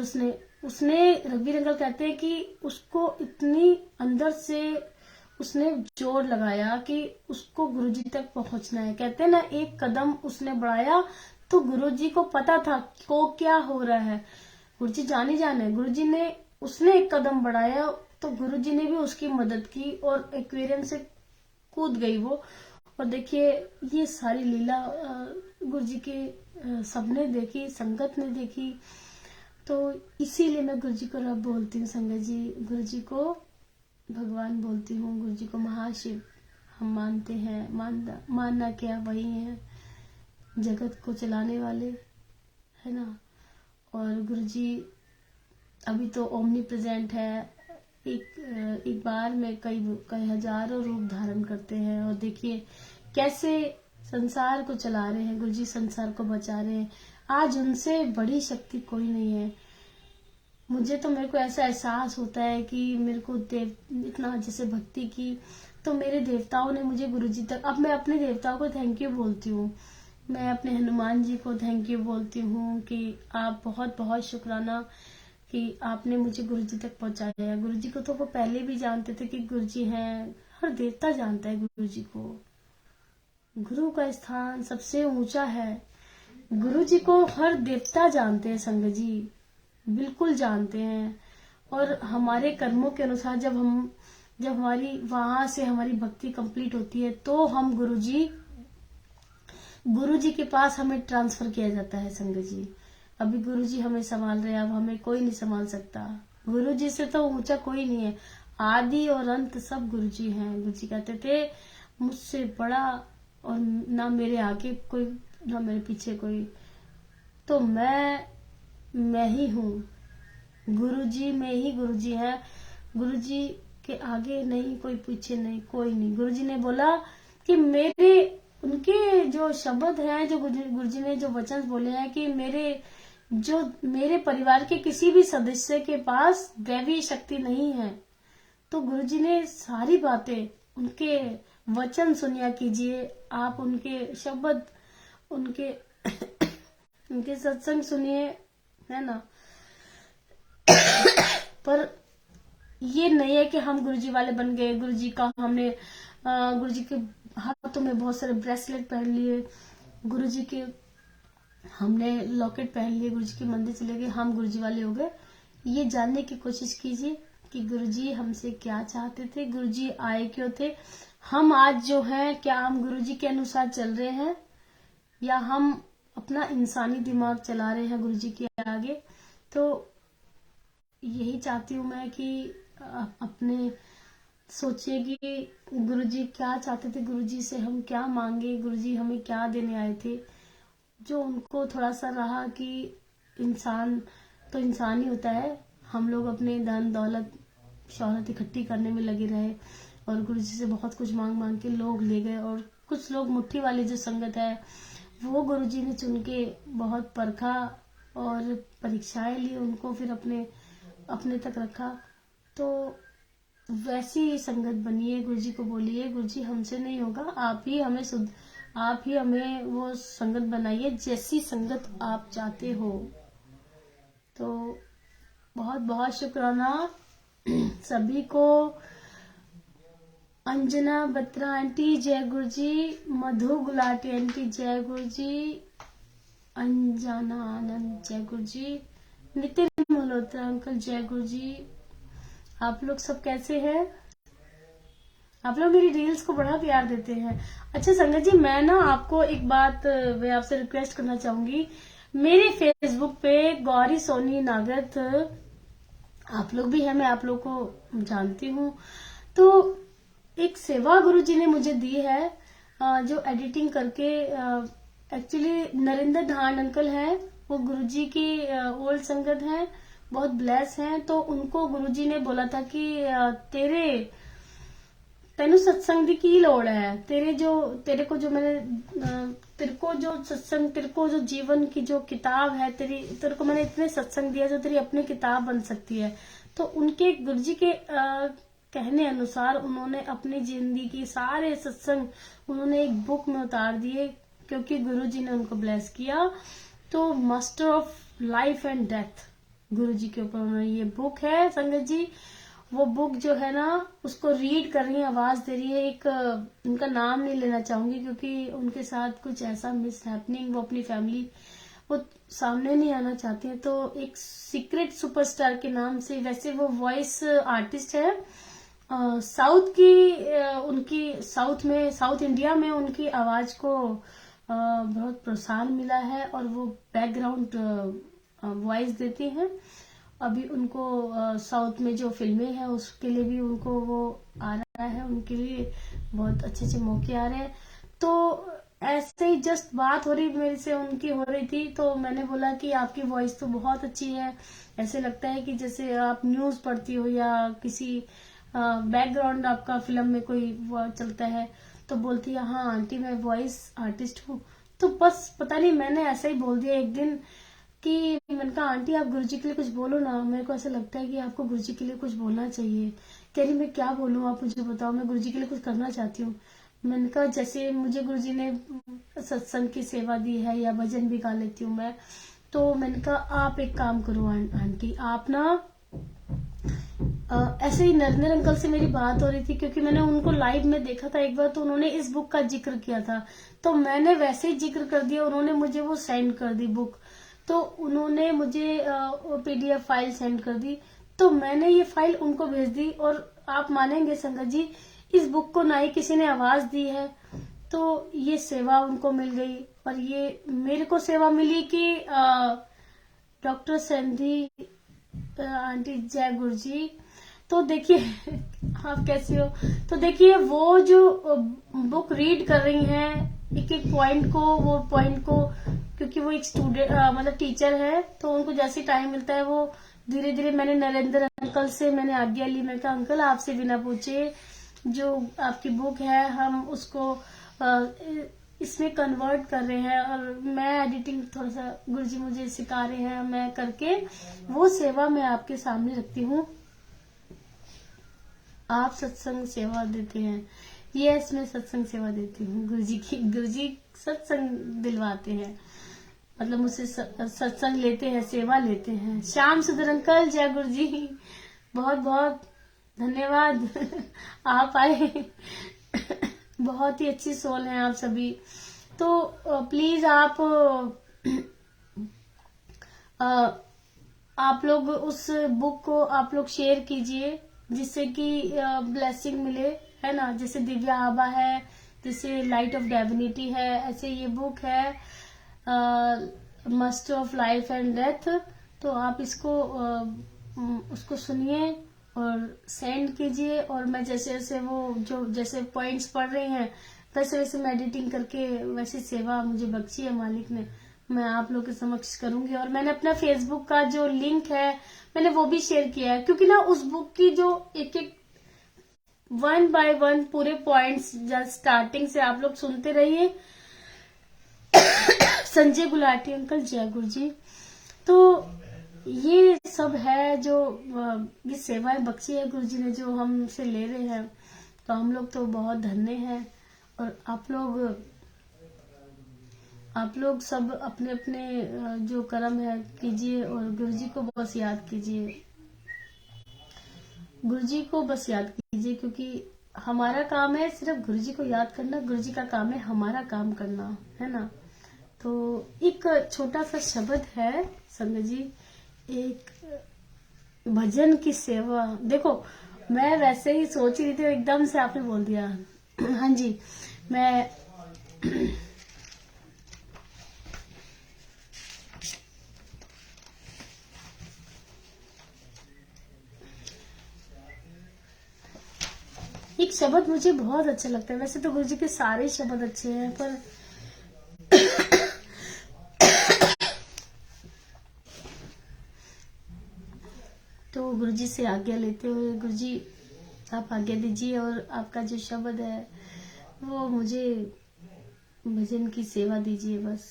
उसने रघुवीर अंकल कहते हैं कि उसको इतनी अंदर से उसने जोर लगाया कि उसको गुरुजी तक पहुंचना है। कहते हैं ना, एक कदम उसने बढ़ाया तो गुरुजी को पता था को क्या हो रहा है, गुरुजी जाने जाने। गुरुजी ने, उसने एक कदम बढ़ाया तो गुरुजी ने भी उसकी मदद की, और एक्वेरियम से कूद गई वो। और देखिए ये सारी लीला गुरुजी के सबने देखी, संगत ने देखी। तो इसीलिए मैं गुरुजी को रब बोलती हूँ। संगत जी, गुरुजी को भगवान बोलती हूँ, गुरुजी को महाशिव हम मानते हैं। मानना क्या, वही है जगत को चलाने वाले, है ना। और गुरुजी अभी तो ओमनी प्रेजेंट है, एक बार में कई हजारों रूप धारण करते हैं। और देखिए कैसे संसार को चला रहे हैं गुरुजी, संसार को बचा रहे हैं। आज उनसे बड़ी शक्ति कोई नहीं है। मेरे को ऐसा एहसास होता है कि मेरे को इतना जैसे भक्ति की, तो मेरे देवताओं ने मुझे गुरुजी तक, अब मैं अपने देवताओं को थैंक यू बोलती हूँ। मैं अपने हनुमान जी को थैंक यू बोलती हूँ कि आप बहुत बहुत शुक्राना कि आपने मुझे गुरुजी तक पहुंचाया। गुरुजी को तो वो पहले भी जानते थे कि गुरुजी हैं, हर देवता जानता है गुरुजी को। गुरु का स्थान सबसे ऊंचा है, गुरुजी को हर देवता जानते हैं। संगत जी बिल्कुल जानते हैं। और हमारे कर्मों के अनुसार जब हमारी वहां से हमारी भक्ति कंप्लीट होती है, तो हम गुरुजी के पास हमें ट्रांसफर किया जाता है। संगत जी अभी गुरुजी हमें संभाल रहे हैं, अब हमें कोई नहीं संभाल सकता। गुरुजी से तो ऊंचा कोई नहीं है, आदि और अंत सब गुरुजी हैं। गुरुजी कहते थे मुझसे बड़ा और ना मेरे आगे कोई ना मेरे पीछे कोई, तो मैं ही हूँ। गुरुजी में ही गुरुजी है, गुरुजी के आगे नहीं, कोई पीछे नहीं, कोई नहीं। गुरुजी ने बोला कि मेरे उनके जो शब्द हैं, जो गुरुजी ने जो वचन बोले हैं कि मेरे परिवार के किसी भी सदस्य के पास दैवीय शक्ति नहीं है। तो गुरुजी ने सारी बातें, उनके वचन सुनिया कीजिए आप, उनके शब्द, उनके उनके सत्संग सुनिए, है ना। पर ये नहीं है कि हम गुरुजी वाले बन गए, गुरुजी का हमने गुरुजी के हाथों में बहुत सारे ब्रेसलेट पहन लिए, गुरुजी के हमने लॉकेट पहन लिए, गुरुजी के मंदिर चले गए, हम गुरुजी वाले हो गए। ये जानने की कोशिश कीजिए कि गुरुजी हमसे क्या चाहते थे, गुरुजी आए क्यों थे, हम आज जो हैं क्या हम गुरुजी के अनुसार चल रहे हैं या हम अपना इंसानी दिमाग चला रहे हैं गुरुजी के आगे। तो यही चाहती हूँ मैं कि अपने सोचिए कि गुरुजी क्या चाहते थे, गुरुजी से हम क्या मांगे, गुरुजी हमें क्या देने आए थे। जो उनको थोड़ा सा रहा कि इंसान तो इंसान ही होता है, हम लोग अपने धन दौलत शोहरत इकट्ठी करने में लगे रहे और गुरुजी से बहुत कुछ मांग मांग के लोग ले गए। और कुछ लोग मुट्ठी वाली जो संगत है वो गुरुजी ने चुन के बहुत परखा और परीक्षाएं ली, उनको फिर अपने तक रखा। तो वैसी संगत बनिए, गुरुजी को बोलिए गुरुजी हमसे नहीं होगा, आप ही हमें वो संगत बनाइए जैसी संगत आप चाहते हो। तो बहुत बहुत शुक्राना सभी को। अंजना बत्रा आंटी जय गुरुजी, मधु गुलाटी आंटी जय गुरुजी, अंजना आनंद जय गुरुजी, नितिन मल्होत्रा अंकल जय गुरुजी। आप लोग सब कैसे हैं? आप लोग मेरी रील्स को बड़ा प्यार देते हैं। अच्छा संगत जी, मैं ना आपको एक बात मैं आपसे रिक्वेस्ट करना चाहूंगी। मेरे फेसबुक पे गौरी सोनी नागत आप लोग भी हैं, मैं आप लोग को जानती हूँ। तो एक सेवा गुरुजी ने मुझे दी है जो एडिटिंग करके, एक्चुअली नरेंद्र धान अंकल हैं, वो गुरुजी की ओल्ड संगत हैं, बहुत ब्लेस हैं। तो उनको गुरुजी ने बोला था कि तेनु सत्संग दी की लोड़ है, तेरे को जो जीवन की जो किताब है, तेरे को मैंने इतने सत्संग दिया जो तेरी अपनी किताब बन सकती है। तो उनके गुरुजी के कहने अनुसार उन्होंने अपनी जिंदगी के सारे सत्संग उन्होंने एक बुक में उतार दिए, क्योंकि गुरुजी ने उनको ब्लेस किया। तो master of life and death guruji के ऊपर उन्होंने ये बुक है संगत जी। वो बुक जो है ना उसको रीड कर रही है, आवाज दे रही है। एक उनका नाम नहीं लेना चाहूंगी क्योंकि उनके साथ कुछ ऐसा मिस हैपनिंग, वो अपनी फैमिली वो सामने नहीं आना चाहती है। तो एक सीक्रेट सुपरस्टार के नाम से, वैसे वो वॉइस आर्टिस्ट है, उनकी साउथ इंडिया में उनकी आवाज को बहुत प्रोत्साहन मिला है और वो बैकग्राउंड वॉइस देती हैं। अभी उनको साउथ में जो फिल्में हैं उसके लिए भी उनको वो आ रहा है, उनके लिए बहुत अच्छे अच्छे मौके आ रहे हैं। तो ऐसे ही जस्ट बात हो रही मेरे से उनकी हो रही थी, तो मैंने बोला कि आपकी वॉइस तो बहुत अच्छी है, ऐसे लगता है कि जैसे आप न्यूज पढ़ती हो या किसी बैकग्राउंड आपका फिल्म में कोई चलता है। तो बोलती है हाँ आंटी मैं वॉइस आर्टिस्ट हूँ। तो बस पता नहीं मैंने ऐसा ही बोल दिया एक दिन कि मैंने कहा आंटी आप गुरुजी के लिए कुछ बोलो ना, मेरे को ऐसा लगता है कि आपको गुरुजी के लिए कुछ बोलना चाहिए। कह रही मैं क्या बोलूं, आप मुझे बताओ, मैं गुरुजी के लिए कुछ करना चाहती हूँ। मैंने कहा जैसे मुझे गुरुजी ने सत्संग की सेवा दी है या भजन भी गा लेती हूँ मैं, तो मैंने कहा आप एक काम करो आंटी, आप ना ऐसे ही नरेंद्र अंकल से मेरी बात हो रही थी क्योंकि मैंने उनको लाइव में देखा था एक बार, तो उन्होंने इस बुक का जिक्र किया था, तो मैंने वैसे ही जिक्र कर दिया, उन्होंने मुझे वो सेंड कर दी बुक। तो उन्होंने मुझे PDF फाइल सेंड कर दी, तो मैंने ये फाइल उनको भेज दी। और आप मानेंगे संगत जी, इस बुक को ना ही किसी ने आवाज दी है, तो ये सेवा उनको मिल गई। और ये मेरे को सेवा मिली कि डॉक्टर संधि आंटी जय गुरु जी। तो देखिए आप कैसी हो। तो देखिए वो जो बुक रीड कर रही हैं एक एक पॉइंट को क्योंकि वो एक स्टूडेंट मतलब टीचर है, तो उनको जैसे टाइम मिलता है वो धीरे धीरे, मैंने नरेंद्र अंकल से मैंने आज्ञा ली, मैं कहा अंकल आपसे बिना पूछे जो आपकी बुक है हम उसको इसमें कन्वर्ट कर रहे हैं, और मैं एडिटिंग थोड़ा सा गुरुजी मुझे सिखा रहे हैं, मैं करके वो सेवा मैं आपके सामने रखती हूँ। आप सत्संग सेवा देते हैं? यस, मैं सत्संग सेवा देती हूँ गुरुजी की। गुरुजी सत्संग दिलवाते हैं, मतलब मुझसे सत्संग लेते हैं, सेवा लेते हैं। श्याम सुंदर अंकल जय गुरुजी, बहुत बहुत धन्यवाद आप आए। बहुत ही अच्छी सोल हैं आप सभी। तो प्लीज आप लोग उस बुक को आप लोग शेयर कीजिए जिससे कि ब्लेसिंग मिले, है ना। जैसे दिव्या आबा है, जैसे लाइट ऑफ डेविनिटी है, ऐसे ये बुक है master of life and death. तो आप इसको उसको सुनिए और सेंड कीजिए, और मैं जैसे जैसे वो जो जैसे पॉइंट्स पढ़ रही हैं वैसे वैसे मैं एडिटिंग करके वैसी सेवा मुझे बख्शी है मालिक ने, मैं आप लोग के समक्ष करूंगी। और मैंने अपना फेसबुक का जो लिंक है मैंने वो भी शेयर किया है, क्योंकि ना उस बुक की जो एक एक 1 बाय 1 पूरे पॉइंट्स स्टार्टिंग से आप लोग सुनते रहिए। संजय गुलाटी अंकल जय गुरु जी। तो ये सब है जो ये सेवाएं बख्शी है गुरुजी ने जो हमसे ले रहे हैं, तो हम लोग तो बहुत धन्य हैं। और आप लोग सब अपने अपने जो कर्म है कीजिए और गुरुजी को बस याद कीजिए, गुरुजी को बस याद कीजिए, क्योंकि हमारा काम है सिर्फ गुरुजी को याद करना, गुरुजी का काम है हमारा काम करना, है ना। तो एक छोटा सा शब्द है संगत जी, एक भजन की सेवा। देखो मैं वैसे ही सोच रही थी, एकदम से आपने बोल दिया। हाँ जी, मैं एक शब्द मुझे बहुत अच्छा लगता है, वैसे तो गुरुजी के सारे शब्द अच्छे हैं, पर तो गुरुजी से आज्ञा लेते हुए, गुरुजी आप आज्ञा दीजिए और आपका जो शब्द है वो मुझे भजन की सेवा दीजिए बस।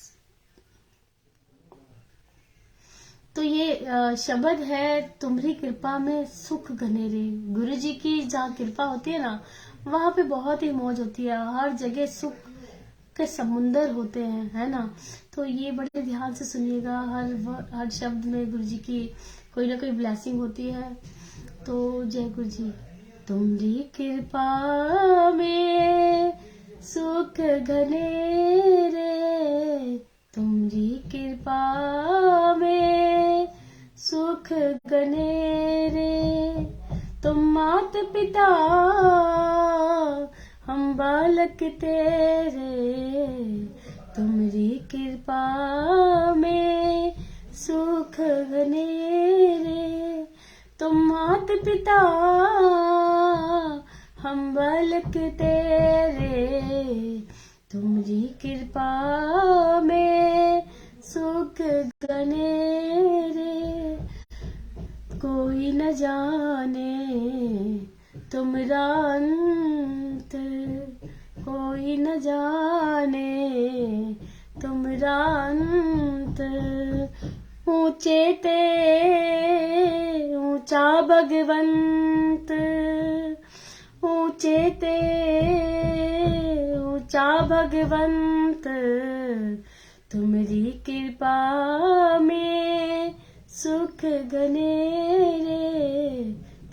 तो ये शब्द है, तुम्हारी कृपा में सुख घनेरे। गुरुजी की जहाँ कृपा होती है ना, वहां पे बहुत ही मौज होती है, हर जगह सुख के समुंदर होते हैं, है ना। तो ये बड़े ध्यान से सुनिएगा, हर शब्द में गुरुजी की कोई ना कोई ब्लेसिंग होती है। तो जय गुरुजी। तुम्हारी कृपा में सुख घनेरे, तुम्हारी कृपा में सुख घनेरे, तुम मात पिता हम बालक तेरे, तुम्हारी कृपा में सुख घनेरे, तुम मात पिता हम बालक तेरे, तुम्हारी कृपा में सुख घनेरे, कोई न जाने तुमरा अंत, कोई न जाने तुमरा अंत, ऊंचे ते ऊंचा भगवंत, ऊंचे ते ऊंचा भगवंत, तुम्हारी कृपा में सुख घनेरे,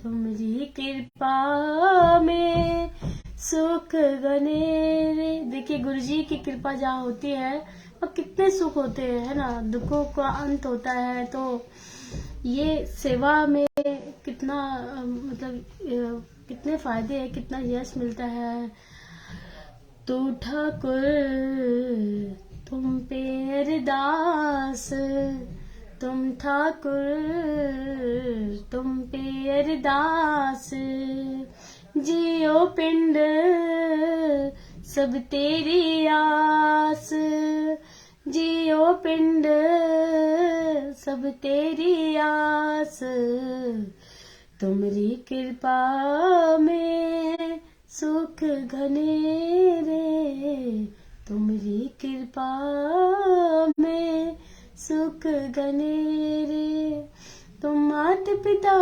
तुम्हारी कृपा में सुख घनेरे। देखिए गुरुजी की कृपा जहाँ होती है और कितने सुख होते हैं, है ना, दुखों का अंत होता है। तो ये सेवा में कितना मतलब कितने फायदे हैं, कितना यश मिलता है। तो ठाकुर तुम पे अरदास तुम ठाकुर तुम पे अरदास, जियो पिंड सब तेरी आस, जियो पिंड सब तेरी आस, तुमरी कृपा में सुख घनेरे, तुमरी कृपा में सुख घनेरे, तुम मात पिता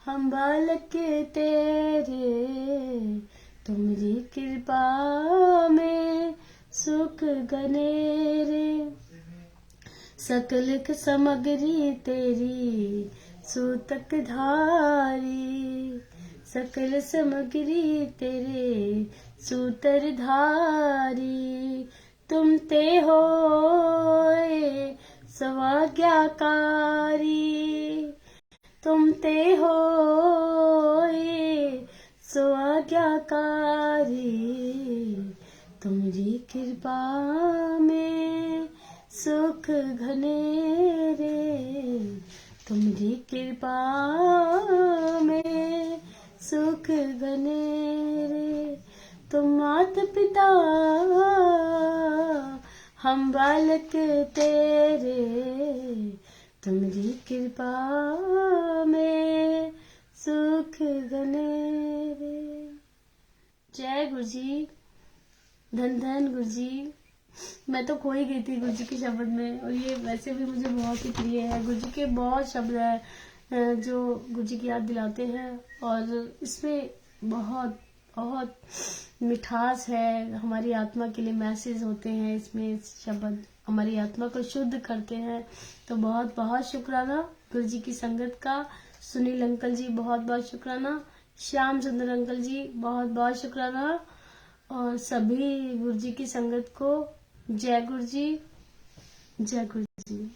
हम बालक तेरे, तुमरी कृपा में सुख घनेरे, सकल सामग्री तेरी सूतक धारी, सकल सामग्री तेरे सूतर धारी, तुम ते होए स्वाज्ञाकारी, तुम ते होए स्वाज्ञाकारी, तुमरी कृपा में सुख घनेरे, तुमरी कृपा में सुख घनेरे, तुम मात पिता हम बालक तेरे, तुमरी कृपा में सुख घनेरे। जय गुरु जी, धन धन गुरु जी। मैं तो खो ही गई थी गुरु जी के शब्द में, और ये वैसे भी मुझे बहुत ही प्रिय है। गुरु जी के बहुत शब्द हैं जो गुरु जी की याद दिलाते हैं, और इसमें बहुत बहुत मिठास है, हमारी आत्मा के लिए मैसेज होते हैं इसमें। शब्द हमारी आत्मा को शुद्ध करते हैं। तो बहुत बहुत शुक्राना गुरु जी की संगत का। सुनील अंकल जी बहुत बहुत शुक्राना, श्याम सुंदर अंकल जी बहुत बहुत शुक्राना, और सभी गुरु जी की संगत को जय गुरु जी, जय गुरु जी।